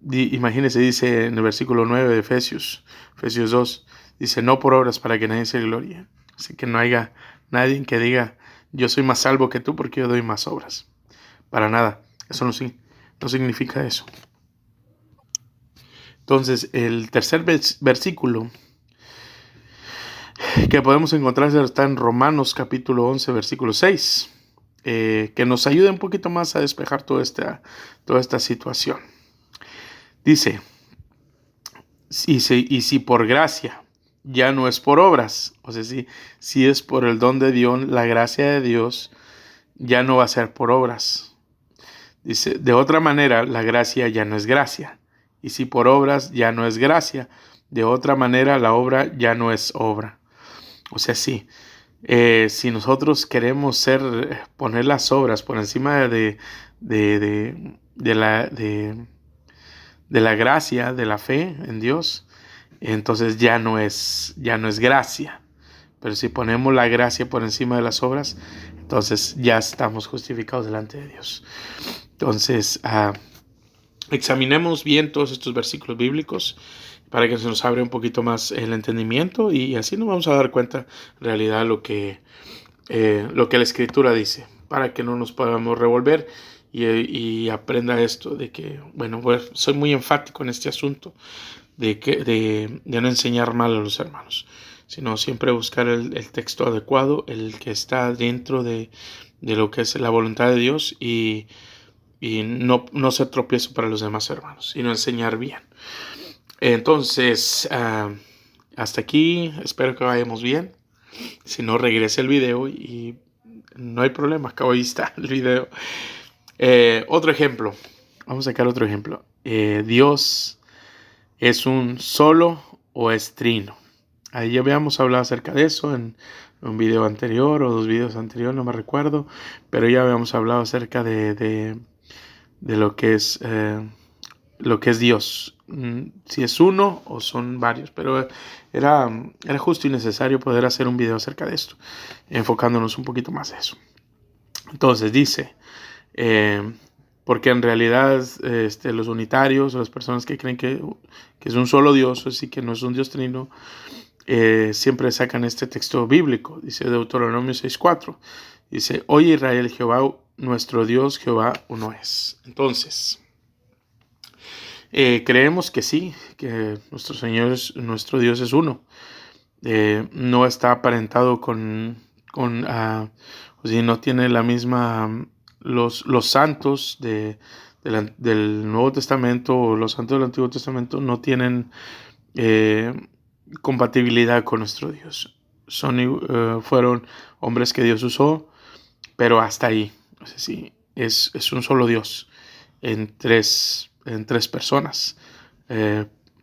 imagínense, dice en el versículo 9 de Efesios 2, dice: no por obras para que nadie se glorie. Así que no haya nadie que diga: yo soy más salvo que tú porque yo doy más obras. Para nada, eso no significa eso. Entonces, el tercer versículo que podemos encontrar está en Romanos capítulo 11, versículo 6, que nos ayuda un poquito más a despejar toda esta situación. Dice: y si por gracia, ya no es por obras, o sea, si es por el don de Dios, la gracia de Dios, ya no va a ser por obras. Dice, de otra manera, la gracia ya no es gracia. Y si por obras ya no es gracia, de otra manera la obra ya no es obra. O sea, sí, si nosotros queremos poner las obras por encima de la gracia, de la fe en Dios, entonces ya no es gracia. Pero si ponemos la gracia por encima de las obras, entonces ya estamos justificados delante de Dios. Entonces, examinemos bien todos estos versículos bíblicos para que se nos abra un poquito más el entendimiento, y así nos vamos a dar cuenta en realidad lo que la Escritura dice, para que no nos podamos revolver y aprenda esto de que, bueno, pues soy muy enfático en este asunto de no enseñar mal a los hermanos, sino siempre buscar el texto adecuado, el que está dentro de lo que es la voluntad de Dios, y no ser tropiezo para los demás hermanos, sino enseñar bien. Entonces, hasta aquí, espero que vayamos bien. Si no, regrese el video y no hay problema, acabo ahí está el video. Otro ejemplo, vamos a sacar otro ejemplo. Dios es un solo o es trino. Ahí ya habíamos hablado acerca de eso en un video anterior o 2 videos anteriores, no me recuerdo, pero ya habíamos hablado acerca de lo que es Dios, si es uno o son varios, pero era justo y necesario poder hacer un video acerca de esto, enfocándonos un poquito más a eso. Entonces dice, porque en realidad los unitarios o las personas que creen que es un solo Dios, así que no es un Dios trino, siempre sacan este texto bíblico. Dice Deuteronomio 6:4, dice, oye Israel, Jehová nuestro Dios, Jehová uno es. Entonces, creemos que sí, que nuestro Dios es uno. No está aparentado o sea, no tiene la misma, los santos del Nuevo Testamento o los santos del Antiguo Testamento no tienen compatibilidad con nuestro Dios. Fueron hombres que Dios usó, pero hasta ahí. O sea, sí, es un solo Dios en tres personas,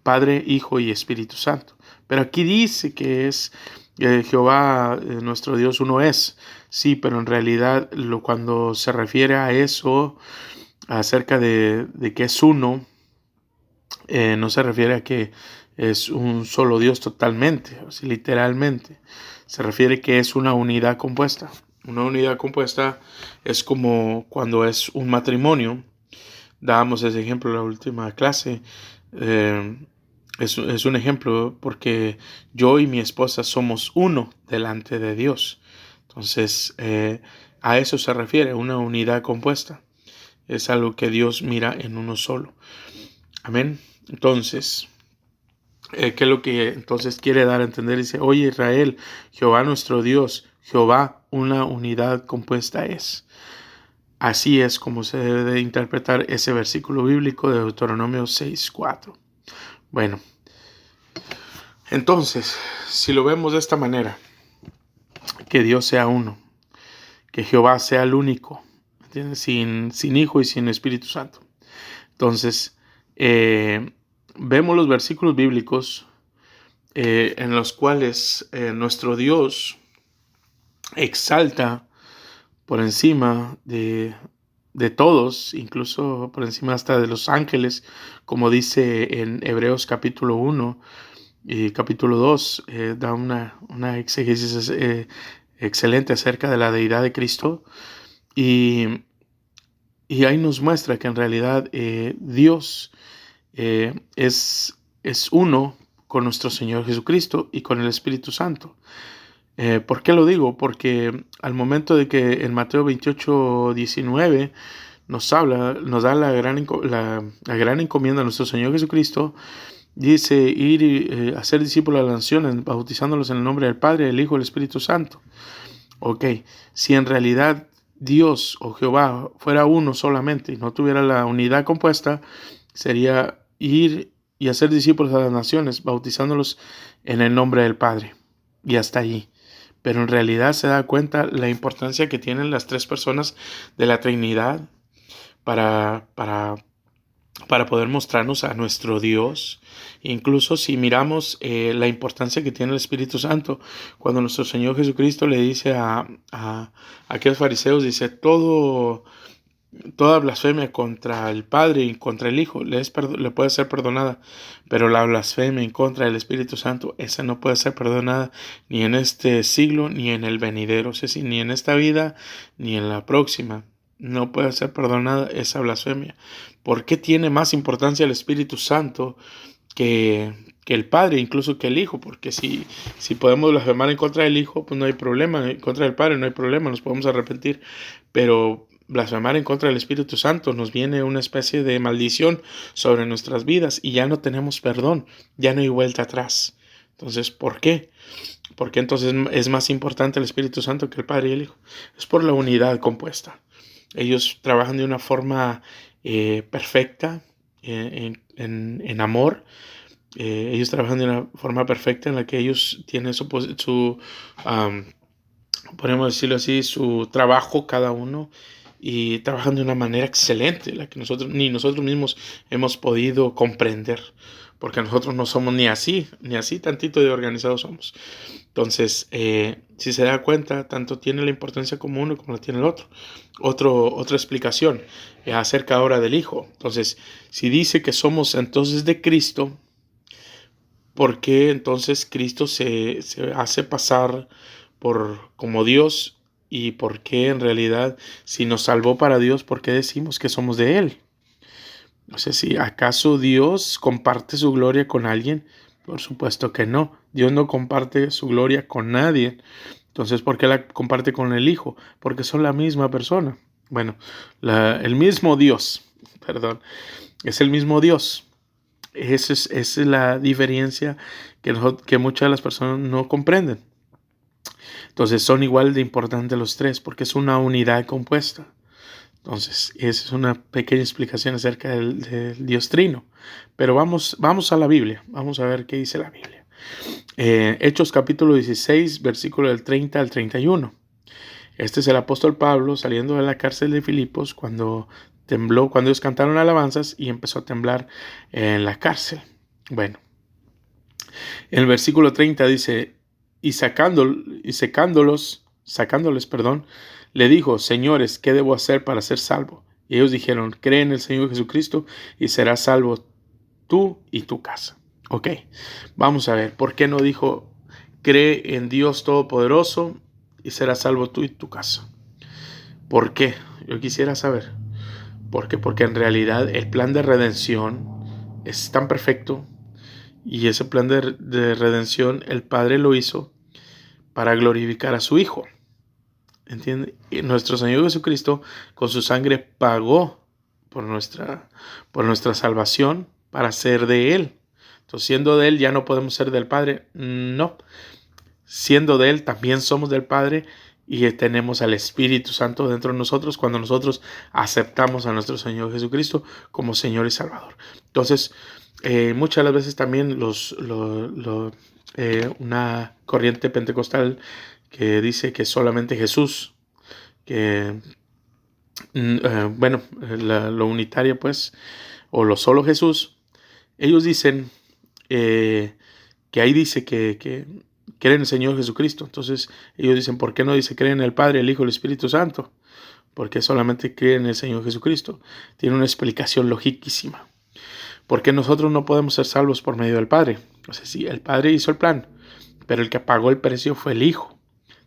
Padre, Hijo y Espíritu Santo. Pero aquí dice que es Jehová, nuestro Dios uno es. Sí, pero en realidad cuando se refiere a eso, acerca de que es uno, no se refiere a que es un solo Dios totalmente, o sea, literalmente. Se refiere que es una unidad compuesta. Una unidad compuesta es como cuando es un matrimonio. Dábamos ese ejemplo en la última clase. Es un ejemplo porque yo y mi esposa somos uno delante de Dios. Entonces, a eso se refiere, una unidad compuesta. Es algo que Dios mira en uno solo. Amén. Entonces, ¿qué es lo que entonces quiere dar a entender? Dice, oye Israel, Jehová nuestro Dios, Jehová una unidad compuesta es. Así es como se debe de interpretar ese versículo bíblico de Deuteronomio 6:4. Bueno, entonces, si lo vemos de esta manera, que Dios sea uno, que Jehová sea el único, ¿entiendes? Sin Hijo y sin Espíritu Santo. Entonces, vemos los versículos bíblicos en los cuales nuestro Dios exalta por encima de todos, incluso por encima hasta de los ángeles, como dice en Hebreos capítulo 1 y capítulo 2, da una exégesis excelente acerca de la deidad de Cristo, y ahí nos muestra que en realidad Dios es uno con nuestro Señor Jesucristo y con el Espíritu Santo. ¿Por qué lo digo? Porque al momento de que en Mateo 28:19 nos da la gran encomienda a nuestro Señor Jesucristo, dice ir y hacer discípulos a las naciones, bautizándolos en el nombre del Padre, del Hijo y del Espíritu Santo. Ok, si en realidad Dios o Jehová fuera uno solamente y no tuviera la unidad compuesta, sería ir y hacer discípulos a las naciones, bautizándolos en el nombre del Padre. Y hasta allí. Pero en realidad se da cuenta la importancia que tienen las 3 personas de la Trinidad, para poder mostrarnos a nuestro Dios. Incluso si miramos la importancia que tiene el Espíritu Santo, cuando nuestro Señor Jesucristo le dice a aquellos fariseos, dice, toda blasfemia contra el Padre y contra el Hijo le puede ser perdonada, pero la blasfemia en contra del Espíritu Santo, esa no puede ser perdonada ni en este siglo ni en el venidero, es decir, ni en esta vida ni en la próxima. No puede ser perdonada esa blasfemia. ¿Por qué tiene más importancia el Espíritu Santo que el Padre, incluso que el Hijo? Porque si podemos blasfemar en contra del Hijo, pues no hay problema. En contra del Padre no hay problema, nos podemos arrepentir. Pero blasfemar en contra del Espíritu Santo nos viene una especie de maldición sobre nuestras vidas y ya no tenemos perdón, ya no hay vuelta atrás. Entonces, ¿por qué? ¿Por qué entonces es más importante el Espíritu Santo que el Padre y el Hijo? Es por la unidad compuesta. Ellos trabajan de una forma perfecta, en amor. Ellos trabajan de una forma perfecta en la que ellos tienen podemos decirlo así, su trabajo cada uno, y trabajan de una manera excelente, la que ni nosotros mismos hemos podido comprender, porque nosotros no somos ni así tantito de organizados somos. Entonces, si se da cuenta, tanto tiene la importancia como uno como la tiene el otro. Otra explicación acerca ahora del Hijo. Entonces, si dice que somos entonces de Cristo, ¿por qué entonces Cristo se hace pasar como Dios? ¿Y por qué en realidad, si nos salvó para Dios, por qué decimos que somos de Él? No sé si acaso Dios comparte su gloria con alguien. Por supuesto que no. Dios no comparte su gloria con nadie. Entonces, ¿por qué la comparte con el Hijo? Porque son la misma persona. Bueno, el mismo Dios, perdón, es el mismo Dios. Esa es la diferencia que muchas de las personas no comprenden. Entonces, son igual de importantes los tres porque es una unidad compuesta. Entonces, esa es una pequeña explicación acerca del Dios Trino. Pero vamos a la Biblia. Vamos a ver qué dice la Biblia. Hechos capítulo 16, versículo del 30 al 31. Este es el apóstol Pablo saliendo de la cárcel de Filipos cuando tembló, cuando ellos cantaron alabanzas y empezó a temblar en la cárcel. Bueno, en el versículo 30 dice, sacándoles, le dijo, señores, ¿qué debo hacer para ser salvo? Y ellos dijeron, cree en el Señor Jesucristo y serás salvo tú y tu casa. Ok, vamos a ver, ¿por qué no dijo, cree en Dios Todopoderoso y serás salvo tú y tu casa? ¿Por qué? Yo quisiera saber. ¿Por qué? Porque en realidad el plan de redención es tan perfecto y ese plan de redención el Padre lo hizo para glorificar a su Hijo. ¿Entiende? Y nuestro Señor Jesucristo con su sangre pagó por nuestra salvación para ser de Él. Entonces, siendo de Él ya no podemos ser del Padre. No. Siendo de Él también somos del Padre y tenemos al Espíritu Santo dentro de nosotros cuando nosotros aceptamos a nuestro Señor Jesucristo como Señor y Salvador. Entonces, muchas de las veces también una corriente pentecostal que dice que solamente Jesús, lo unitario pues, o lo solo Jesús, ellos dicen que ahí dice que creen en el Señor Jesucristo. Entonces ellos dicen, ¿por qué no dice creen en el Padre, el Hijo y el Espíritu Santo? Porque solamente creen en el Señor Jesucristo. Tiene una explicación logiquísima. Porque nosotros no podemos ser salvos por medio del Padre. O sea, sí, el Padre hizo el plan, pero el que pagó el precio fue el Hijo.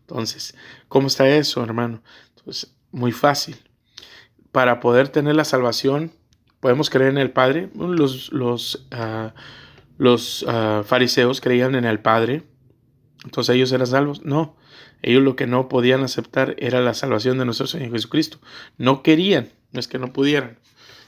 Entonces, ¿cómo está eso, hermano? Entonces, muy fácil. Para poder tener la salvación, podemos creer en el Padre. Los fariseos creían en el Padre. Entonces, ¿ellos eran salvos? No. Ellos lo que no podían aceptar era la salvación de nuestro Señor Jesucristo. No querían, no es que no pudieran,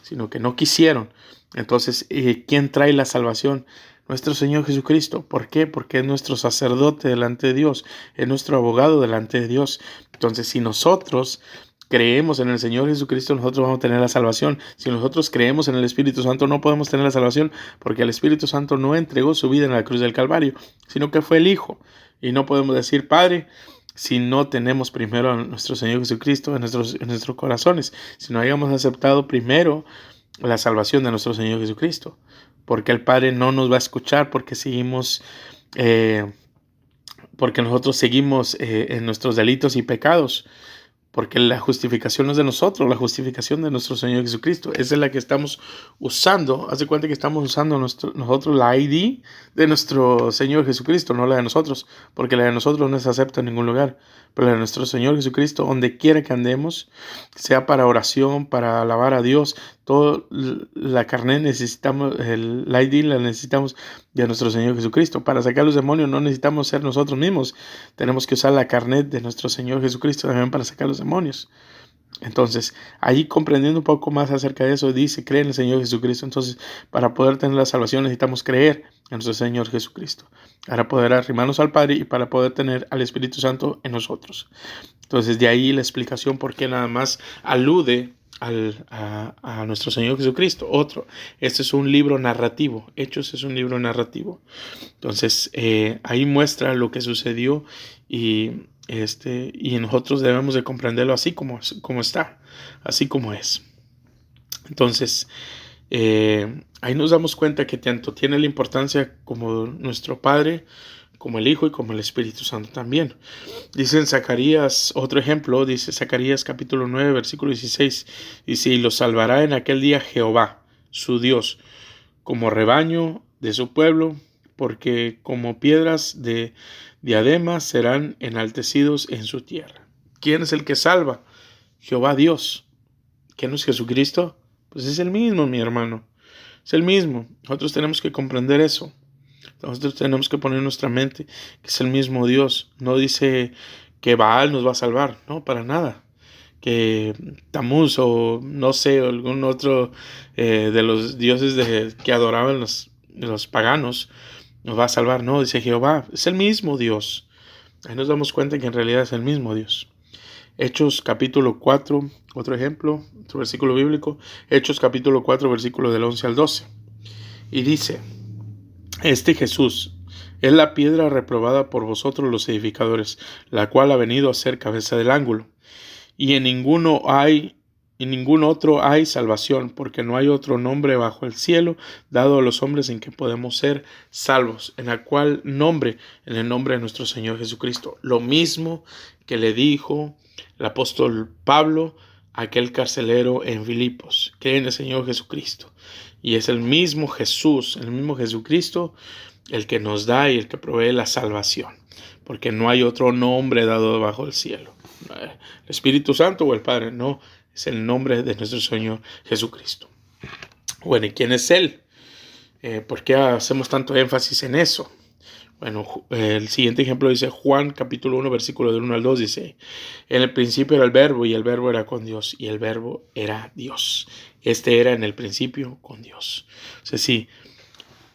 sino que no quisieron. Entonces, ¿quién trae la salvación? Nuestro Señor Jesucristo. ¿Por qué? Porque es nuestro sacerdote delante de Dios, es nuestro abogado delante de Dios. Entonces, si nosotros creemos en el Señor Jesucristo, nosotros vamos a tener la salvación. Si nosotros creemos en el Espíritu Santo, no podemos tener la salvación, porque el Espíritu Santo no entregó su vida en la cruz del Calvario, sino que fue el Hijo. Y no podemos decir, Padre, si no tenemos primero a nuestro Señor Jesucristo en nuestros corazones, si no hayamos aceptado primero la salvación de nuestro Señor Jesucristo, porque el Padre no nos va a escuchar porque nosotros seguimos en nuestros delitos y pecados. Porque la justificación no es de nosotros, la justificación de nuestro Señor Jesucristo. Esa es la que estamos usando. Haz de cuenta que estamos usando nosotros la ID de nuestro Señor Jesucristo, no la de nosotros. Porque la de nosotros no se acepta en ningún lugar. Pero la de nuestro Señor Jesucristo, donde quiera que andemos, sea para oración, para alabar a Dios, toda la carne necesitamos, la ID la necesitamos de nuestro Señor Jesucristo. Para sacar los demonios no necesitamos ser nosotros mismos. Tenemos que usar la carnet de nuestro Señor Jesucristo también para sacar los demonios. Entonces, ahí comprendiendo un poco más acerca de eso, dice, cree en el Señor Jesucristo. Entonces, para poder tener la salvación necesitamos creer en nuestro Señor Jesucristo, para poder arrimarnos al Padre y para poder tener al Espíritu Santo en nosotros. Entonces, de ahí la explicación por qué nada más alude a nuestro Señor Jesucristo. Este es un libro narrativo. Hechos es un libro narrativo. Entonces, ahí muestra lo que sucedió y nosotros debemos de comprenderlo así como está, así como es. Entonces, ahí nos damos cuenta que tanto tiene la importancia como nuestro Padre, como el Hijo y como el Espíritu Santo también. Dice en Zacarías, otro ejemplo, dice Zacarías capítulo 9, versículo 16, dice, y los salvará en aquel día Jehová, su Dios, como rebaño de su pueblo, porque como piedras de diadema serán enaltecidos en su tierra. ¿Quién es el que salva? Jehová Dios. ¿Quién es Jesucristo? Pues es el mismo, mi hermano. Es el mismo. Nosotros tenemos que comprender eso. Nosotros tenemos que poner en nuestra mente que es el mismo Dios. No dice que Baal nos va a salvar. No, para nada. Que Tamuz o no sé, algún otro de los dioses que adoraban los paganos nos va a salvar. No, dice Jehová. Es el mismo Dios. Ahí nos damos cuenta que en realidad es el mismo Dios. Hechos capítulo 4, otro ejemplo, otro versículo bíblico. Hechos capítulo 4, versículo del 11 al 12. Y dice, este Jesús es la piedra reprobada por vosotros los edificadores, la cual ha venido a ser cabeza del ángulo. Y en ningún otro hay salvación, porque no hay otro nombre bajo el cielo dado a los hombres en que podemos ser salvos. ¿En el cual nombre? En el nombre de nuestro Señor Jesucristo. Lo mismo que le dijo el apóstol Pablo a aquel carcelero en Filipos. Cree en el Señor Jesucristo. Y es el mismo Jesús, el mismo Jesucristo, el que nos da y el que provee la salvación. Porque no hay otro nombre dado bajo el cielo. El Espíritu Santo o el Padre, no, es el nombre de nuestro Señor Jesucristo. Bueno, ¿y quién es Él? ¿Por qué hacemos tanto énfasis en eso? Bueno, el siguiente ejemplo dice Juan capítulo 1 versículo del 1 al 2, dice, en el principio era el verbo y el verbo era con Dios y el verbo era Dios. Este era en el principio con Dios. O sea, sí,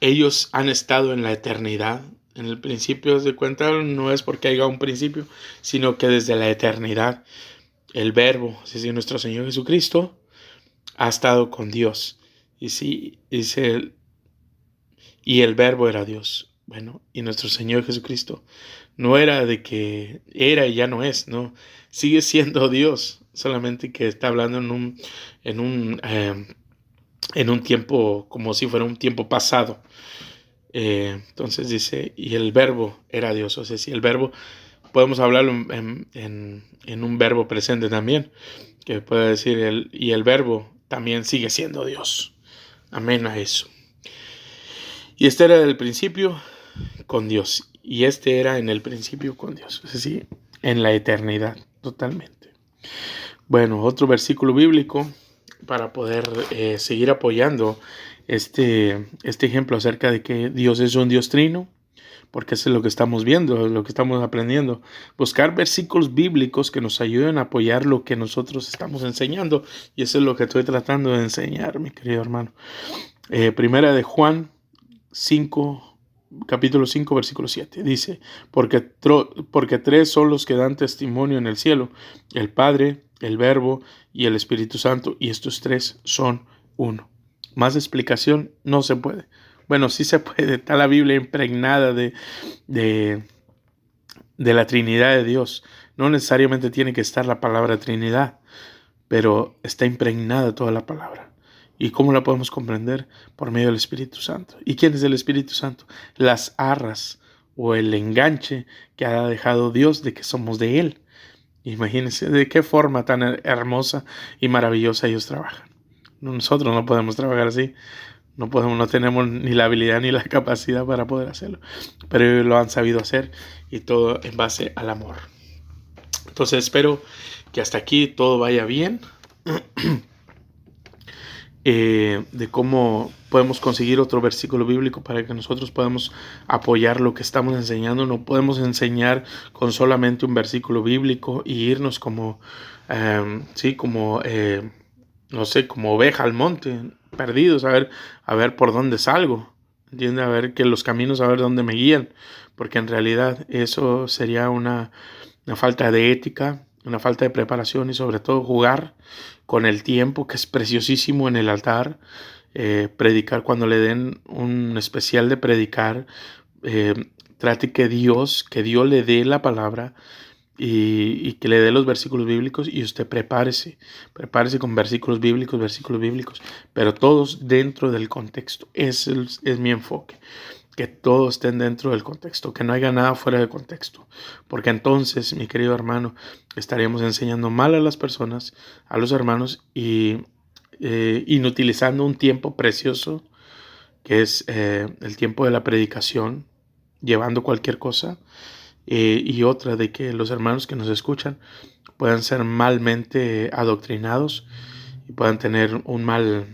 ellos han estado en la eternidad. En el principio, de cuenta, no es porque haya un principio, sino que desde la eternidad el verbo, es decir, nuestro Señor Jesucristo, ha estado con Dios. Y sí, dice, y el verbo era Dios. Bueno, y nuestro Señor Jesucristo no era de que era y ya no es, no, sigue siendo Dios, solamente que está hablando en un tiempo como si fuera un tiempo pasado. Entonces dice, y el verbo era Dios, o sea, si el verbo, podemos hablarlo en un verbo presente también, que puede decir, y el verbo también sigue siendo Dios. Amén a eso. Y este era del principio con Dios. Y este era en el principio con Dios. Es decir, en la eternidad, totalmente. Bueno, otro versículo bíblico para poder seguir apoyando este ejemplo acerca de que Dios es un Dios trino, porque eso es lo que estamos viendo, lo que estamos aprendiendo. Buscar versículos bíblicos que nos ayuden a apoyar lo que nosotros estamos enseñando. Y eso es lo que estoy tratando de enseñar, mi querido hermano. Primera de Juan 5, capítulo 5, versículo 7. Dice, porque tres son los que dan testimonio en el cielo, el Padre, el Verbo y el Espíritu Santo, y estos tres son uno. Más explicación no se puede. Bueno, sí se puede. Está la Biblia impregnada de de la Trinidad de Dios. No necesariamente tiene que estar la palabra Trinidad, pero está impregnada toda la palabra. ¿Y cómo la podemos comprender? Por medio del Espíritu Santo. ¿Y quién es el Espíritu Santo? Las arras o el enganche que ha dejado Dios de que somos de Él. Imagínense de qué forma tan hermosa y maravillosa ellos trabajan. Nosotros no podemos trabajar así. No tenemos ni la habilidad ni la capacidad para poder hacerlo. Pero ellos lo han sabido hacer, y todo en base al amor. Entonces espero que hasta aquí todo vaya bien. De cómo podemos conseguir otro versículo bíblico para que nosotros podamos apoyar lo que estamos enseñando. No podemos enseñar con solamente un versículo bíblico y irnos como, no sé, como oveja al monte, perdidos, a ver por dónde salgo, ¿entiende? A ver que los caminos, a ver dónde me guían, porque en realidad eso sería una falta de ética, una falta de preparación, y sobre todo jugar con el tiempo, que es preciosísimo en el altar. Predicar cuando le den un especial de predicar. Trate que Dios le dé la palabra, y que le dé los versículos bíblicos, y usted prepárese con versículos bíblicos, pero todos dentro del contexto. Es mi enfoque, que todos estén dentro del contexto, que no haya nada fuera de contexto, porque entonces, mi querido hermano, estaríamos enseñando mal a las personas, a los hermanos, y inutilizando un tiempo precioso, que es el tiempo de la predicación, llevando cualquier cosa, y otra, de que los hermanos que nos escuchan puedan ser malmente adoctrinados y puedan tener una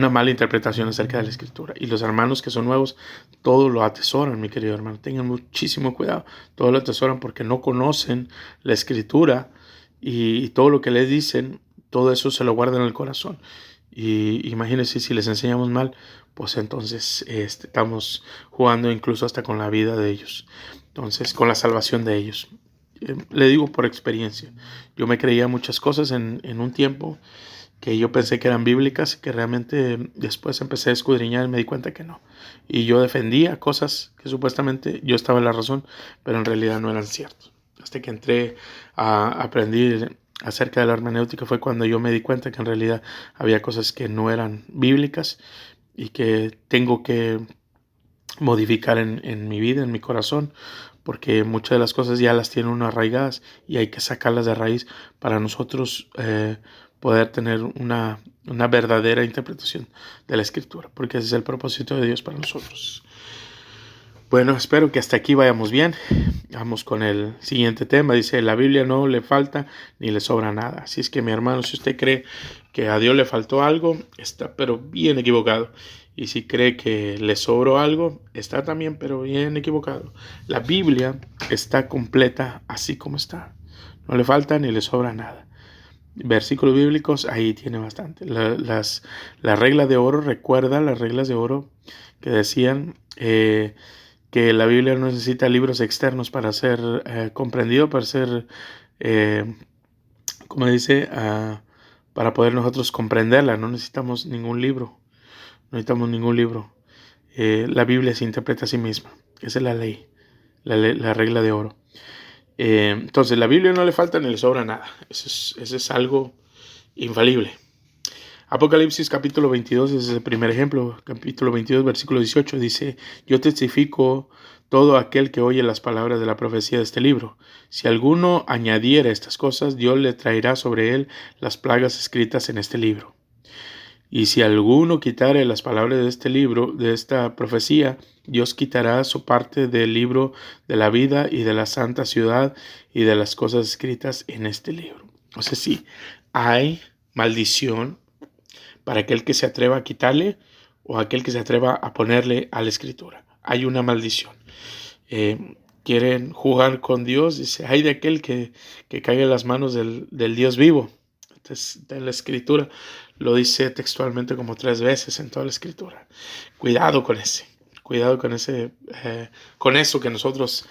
mala interpretación acerca de la Escritura. Y los hermanos que son nuevos, todo lo atesoran, mi querido hermano. Tengan muchísimo cuidado. Todo lo atesoran porque no conocen la Escritura, y todo lo que les dicen, todo eso se lo guardan en el corazón. Y imagínense, si les enseñamos mal, pues entonces estamos jugando incluso hasta con la vida de ellos. Entonces, con la salvación de ellos. Le digo por experiencia. Yo me creía muchas cosas en un tiempo que yo pensé que eran bíblicas, que realmente después empecé a escudriñar y me di cuenta que no. Y yo defendía cosas que supuestamente yo estaba en la razón, pero en realidad no eran ciertas. Hasta que entré a aprender acerca de la hermenéutica, fue cuando yo me di cuenta que en realidad había cosas que no eran bíblicas, y que tengo que modificar en mi vida, en mi corazón, porque muchas de las cosas ya las tienen uno arraigadas, y hay que sacarlas de raíz para nosotros poder tener una verdadera interpretación de la Escritura, porque ese es el propósito de Dios para nosotros. Bueno, espero que hasta aquí vayamos bien. Vamos con el siguiente tema. Dice: la Biblia no le falta ni le sobra nada. Así es que, mi hermano, si usted cree que a Dios le faltó algo, está pero bien equivocado. Y si cree que le sobró algo, está también pero bien equivocado. La Biblia está completa así como está. No le falta ni le sobra nada. Versículos bíblicos, ahí tiene bastante. La regla de oro, recuerda las reglas de oro que decían que la Biblia no necesita libros externos para ser comprendido, para ser, como dice, para poder nosotros comprenderla. No necesitamos ningún libro. No necesitamos ningún libro. La Biblia se interpreta a sí misma. Esa es la ley, la regla de oro. Entonces, la Biblia no le falta ni le sobra nada. Eso es algo infalible. Apocalipsis capítulo 22 es el primer ejemplo. Capítulo 22, versículo 18 dice: yo testifico todo aquel que oye las palabras de la profecía de este libro. Si alguno añadiera estas cosas, Dios le traerá sobre él las plagas escritas en este libro. Y si alguno quitare las palabras de este libro, de esta profecía, Dios quitará su parte del libro de la vida y de la santa ciudad y de las cosas escritas en este libro. O sea, sí, hay maldición para aquel que se atreva a quitarle, o aquel que se atreva a ponerle a la Escritura. Hay una maldición. Quieren jugar con Dios, dice: hay de aquel que caiga en las manos del Dios vivo. Entonces, en la Escritura lo dice textualmente como 3 veces en toda la Escritura. Cuidado con con eso que nosotros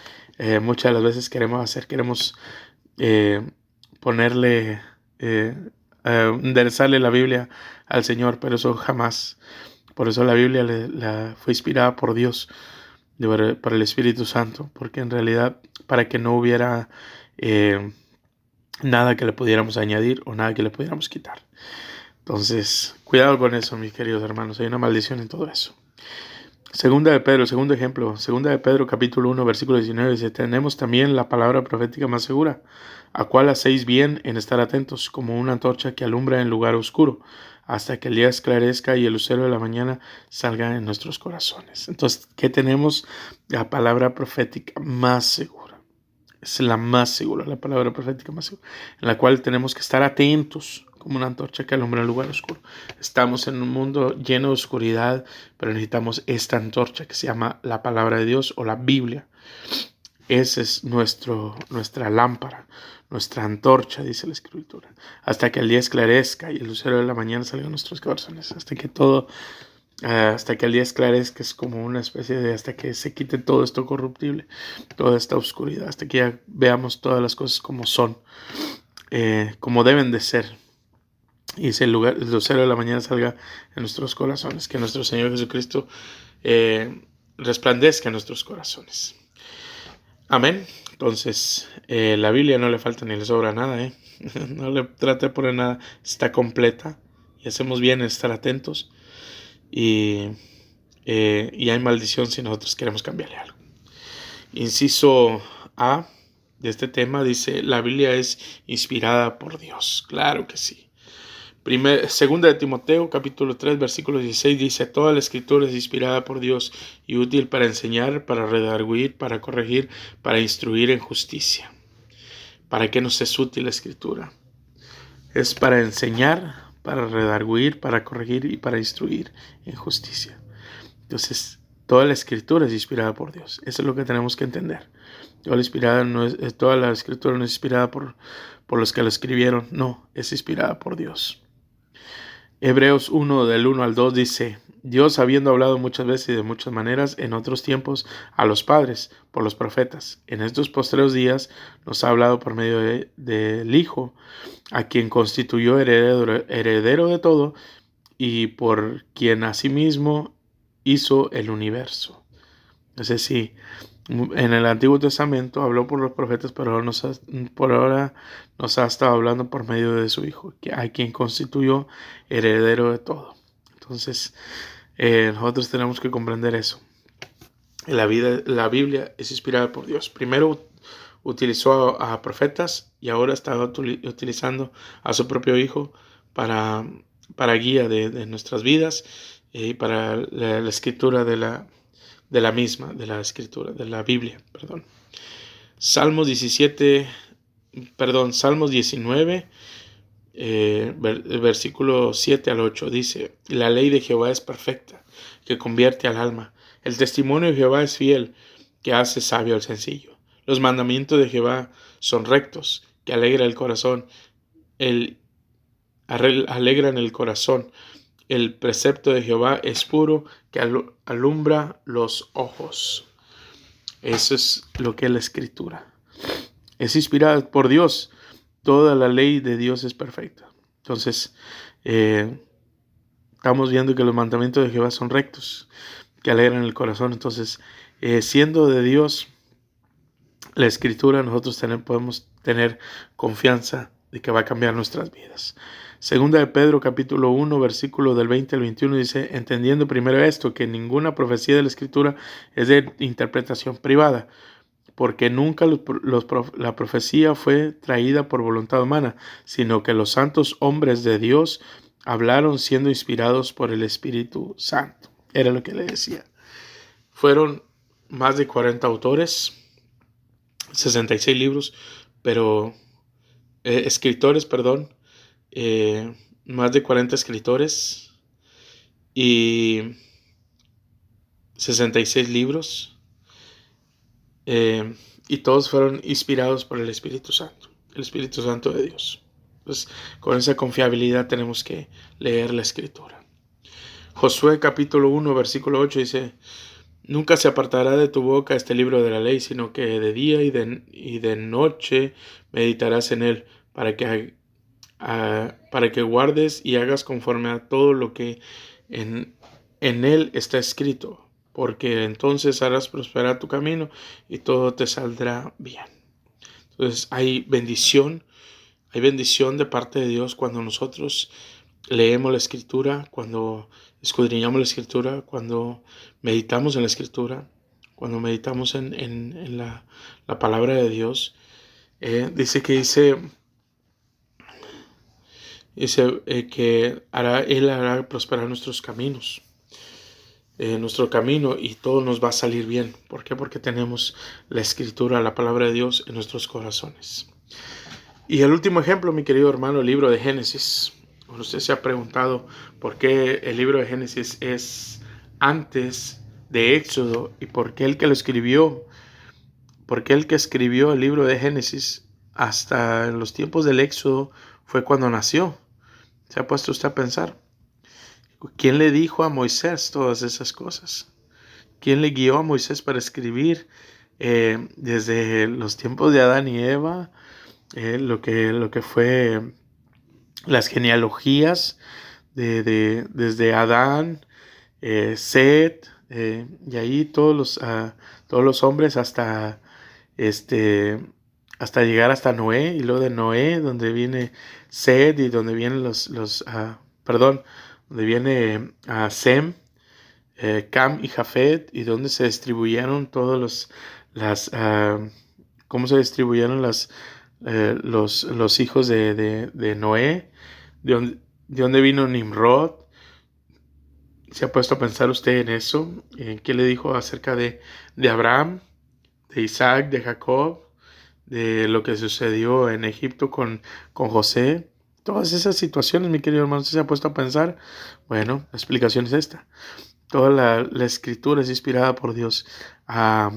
muchas de las veces queremos hacer. Queremos ponerle, enderezarle la Biblia al Señor, pero eso jamás. Por eso la Biblia fue inspirada por Dios, para el Espíritu Santo, porque en realidad para que no hubiera nada que le pudiéramos añadir o nada que le pudiéramos quitar. Entonces, cuidado con eso, mis queridos hermanos, hay una maldición en todo eso. Segunda de Pedro, segundo ejemplo, segunda de Pedro capítulo 1 versículo 19 dice, tenemos también la palabra profética más segura, a cual hacéis bien en estar atentos, como una antorcha que alumbra en lugar oscuro, hasta que el día esclarezca y el lucero de la mañana salga en nuestros corazones. Entonces, ¿qué tenemos? La palabra profética más segura. Es la más segura, la palabra profética más segura, en la cual tenemos que estar atentos, como una antorcha que alumbra el lugar oscuro. Estamos en un mundo lleno de oscuridad, pero necesitamos esta antorcha que se llama la palabra de Dios o la Biblia. Esa es nuestra lámpara, nuestra antorcha, dice la Escritura. Hasta que el día esclarezca y el lucero de la mañana salga a nuestros corazones. Hasta que el día esclarezca, es como una especie de, hasta que se quite todo esto corruptible, toda esta oscuridad, hasta que ya veamos todas las cosas como son, como deben de ser. Y el lucero de la mañana salga en nuestros corazones, que nuestro Señor Jesucristo resplandezca en nuestros corazones. Amén. Entonces, la Biblia no le falta ni le sobra nada, no le trate de poner nada, está completa y hacemos bien en estar atentos y hay maldición si nosotros queremos cambiarle algo. Inciso A de este tema dice, la Biblia es inspirada por Dios. Claro que sí. Segunda de Timoteo, capítulo 3, versículo 16, dice, toda la escritura es inspirada por Dios y útil para enseñar, para redarguir, para corregir, para instruir en justicia. ¿Para qué nos es útil la escritura? Es para enseñar, para redarguir, para corregir y para instruir en justicia. Entonces, toda la escritura es inspirada por Dios. Eso es lo que tenemos que entender. Toda la escritura no es inspirada por los que la escribieron. No, es inspirada por Dios. Hebreos 1 del 1 al 2 dice, Dios habiendo hablado muchas veces y de muchas maneras en otros tiempos a los padres por los profetas, en estos postreros días nos ha hablado por medio del Hijo, a quien constituyó heredero de todo y por quien asimismo hizo el universo. Es decir, en el Antiguo Testamento habló por los profetas, pero por ahora nos ha estado hablando por medio de su Hijo, a quien constituyó heredero de todo. Entonces, nosotros tenemos que comprender eso. La Biblia es inspirada por Dios. Primero utilizó a profetas y ahora está utilizando a su propio Hijo para guía de nuestras vidas y para la escritura de la escritura, de la Biblia, perdón. Salmos 19, versículo 7 al 8, dice, la ley de Jehová es perfecta, que convierte al alma. El testimonio de Jehová es fiel, que hace sabio al sencillo. Los mandamientos de Jehová son rectos, que alegran el corazón. Alegran el corazón. El precepto de Jehová es puro, que alumbra los ojos. Eso es lo que es la escritura. Es inspirada por Dios. Toda la ley de Dios es perfecta. Entonces, estamos viendo que los mandamientos de Jehová son rectos, que alegran el corazón. Entonces, siendo de Dios la escritura, nosotros podemos tener confianza de que va a cambiar nuestras vidas. Segunda de Pedro capítulo 1 versículo del 20 al 21 dice, entendiendo primero esto, que ninguna profecía de la escritura es de interpretación privada, porque nunca la profecía fue traída por voluntad humana, sino que los santos hombres de Dios hablaron siendo inspirados por el Espíritu Santo. Era lo que le decía. Fueron más de 40 autores, 66 libros, pero escritores, más de 40 escritores y 66 libros, y todos fueron inspirados por el Espíritu Santo de Dios. Entonces, con esa confiabilidad tenemos que leer la Escritura. Josué capítulo 1 versículo 8 dice, nunca se apartará de tu boca este libro de la ley, sino que de día y de noche meditarás en él, para que guardes y hagas conforme a todo lo que en él está escrito, porque entonces harás prosperar tu camino y todo te saldrá bien. Entonces hay bendición de parte de Dios cuando nosotros leemos la Escritura, cuando escudriñamos la Escritura, cuando meditamos en la Escritura, cuando meditamos en la palabra de Dios. Dice que Él hará prosperar nuestros caminos, nuestro camino, y todo nos va a salir bien. ¿Por qué? Porque tenemos la Escritura, la palabra de Dios en nuestros corazones. Y el último ejemplo, mi querido hermano, el libro de Génesis. Bueno, usted se ha preguntado por qué el libro de Génesis es antes de Éxodo y por qué el que escribió el libro de Génesis hasta en los tiempos del Éxodo fue cuando nació. ¿Se ha puesto usted a pensar? ¿Quién le dijo a Moisés todas esas cosas? ¿Quién le guió a Moisés para escribir desde los tiempos de Adán y Eva? Lo que fue las genealogías desde Adán, Set, y ahí todos los hombres hasta llegar hasta Noé, y luego de Noé donde viene Set y donde vienen donde viene Sem, Cam y Jafet, y donde se distribuyeron cómo se distribuyeron los hijos de Noé, de donde vino Nimrod. ¿Se ha puesto a pensar usted en eso? ¿En qué le dijo acerca de Abraham, de Isaac, de Jacob, de lo que sucedió en Egipto con José? Todas esas situaciones, mi querido hermano, ¿se ha puesto a pensar? Bueno, la explicación es esta. Toda la escritura es inspirada por Dios. A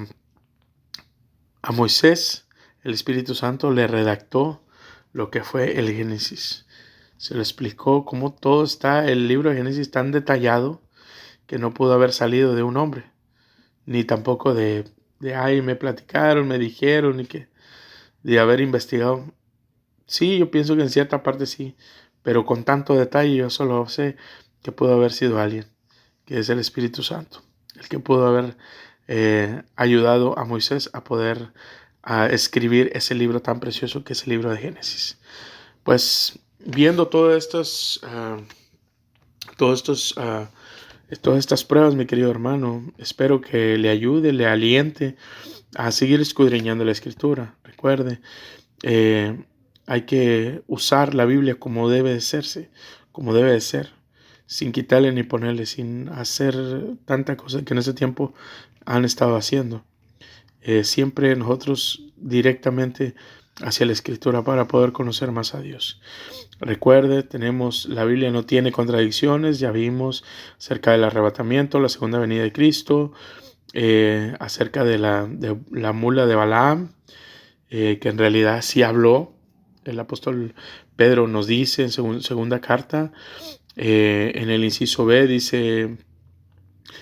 Moisés, el Espíritu Santo le redactó lo que fue el Génesis. Se le explicó cómo todo está, el libro de Génesis, tan detallado que no pudo haber salido de un hombre, ni tampoco de ay, me platicaron, me dijeron, ni que de haber investigado. Sí, yo pienso que en cierta parte sí, pero con tanto detalle yo solo sé que pudo haber sido alguien, que es el Espíritu Santo, el que pudo haber ayudado a Moisés a poder escribir ese libro tan precioso que es el libro de Génesis. Pues viendo todas estas pruebas, mi querido hermano, espero que le ayude, le aliente a seguir escudriñando la Escritura. Recuerde, hay que usar la Biblia como debe de ser, sin quitarle ni ponerle, sin hacer tanta cosa que en ese tiempo han estado haciendo. Siempre nosotros directamente hacia la Escritura para poder conocer más a Dios. Recuerde, la Biblia no tiene contradicciones. Ya vimos acerca del arrebatamiento, la segunda venida de Cristo, acerca de la mula de Balaam, que en realidad sí habló. El apóstol Pedro nos dice en segunda carta, en el inciso B, dice: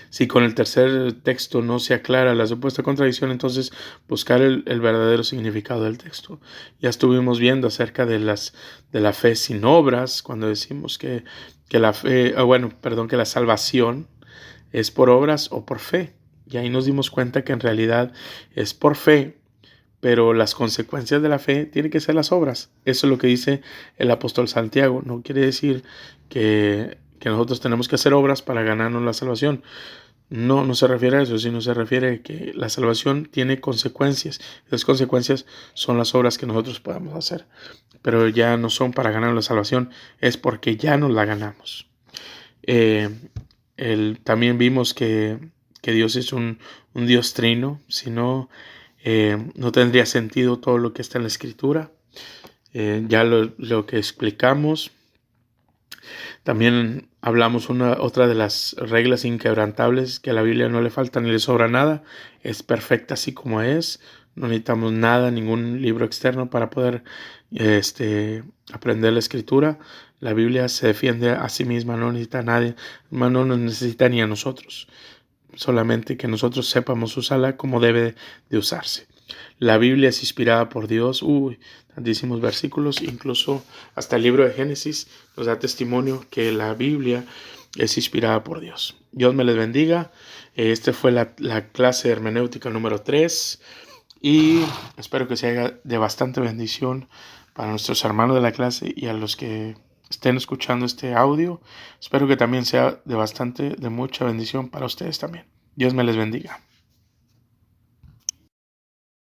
si con el tercer texto no se aclara la supuesta contradicción, entonces buscar el verdadero significado del texto. Ya estuvimos viendo acerca de la fe sin obras, cuando decimos que la salvación es por obras o por fe. Y ahí nos dimos cuenta que en realidad es por fe, pero las consecuencias de la fe tienen que ser las obras. Eso es lo que dice el apóstol Santiago. No quiere decir que nosotros tenemos que hacer obras para ganarnos la salvación. No se refiere a eso, sino se refiere a que la salvación tiene consecuencias. Las consecuencias son las obras que nosotros podemos hacer, pero ya no son para ganar la salvación, es porque ya nos la ganamos. También vimos que Dios es un Dios trino, si no, no tendría sentido todo lo que está en la Escritura. Ya lo que explicamos. También hablamos otra de las reglas inquebrantables, que a la Biblia no le falta ni le sobra nada, es perfecta así como es, no necesitamos nada, ningún libro externo para poder aprender la Escritura. La Biblia se defiende a sí misma, no necesita a nadie, no nos necesita ni a nosotros, solamente que nosotros sepamos usarla como debe de usarse. La Biblia es inspirada por Dios. Tantísimos versículos, incluso hasta el libro de Génesis nos da testimonio que la Biblia es inspirada por Dios. Dios me les bendiga. Este fue la clase de hermenéutica número 3 y espero que sea de bastante bendición para nuestros hermanos de la clase y a los que estén escuchando este audio. Espero que también sea de mucha bendición para ustedes también. Dios me les bendiga.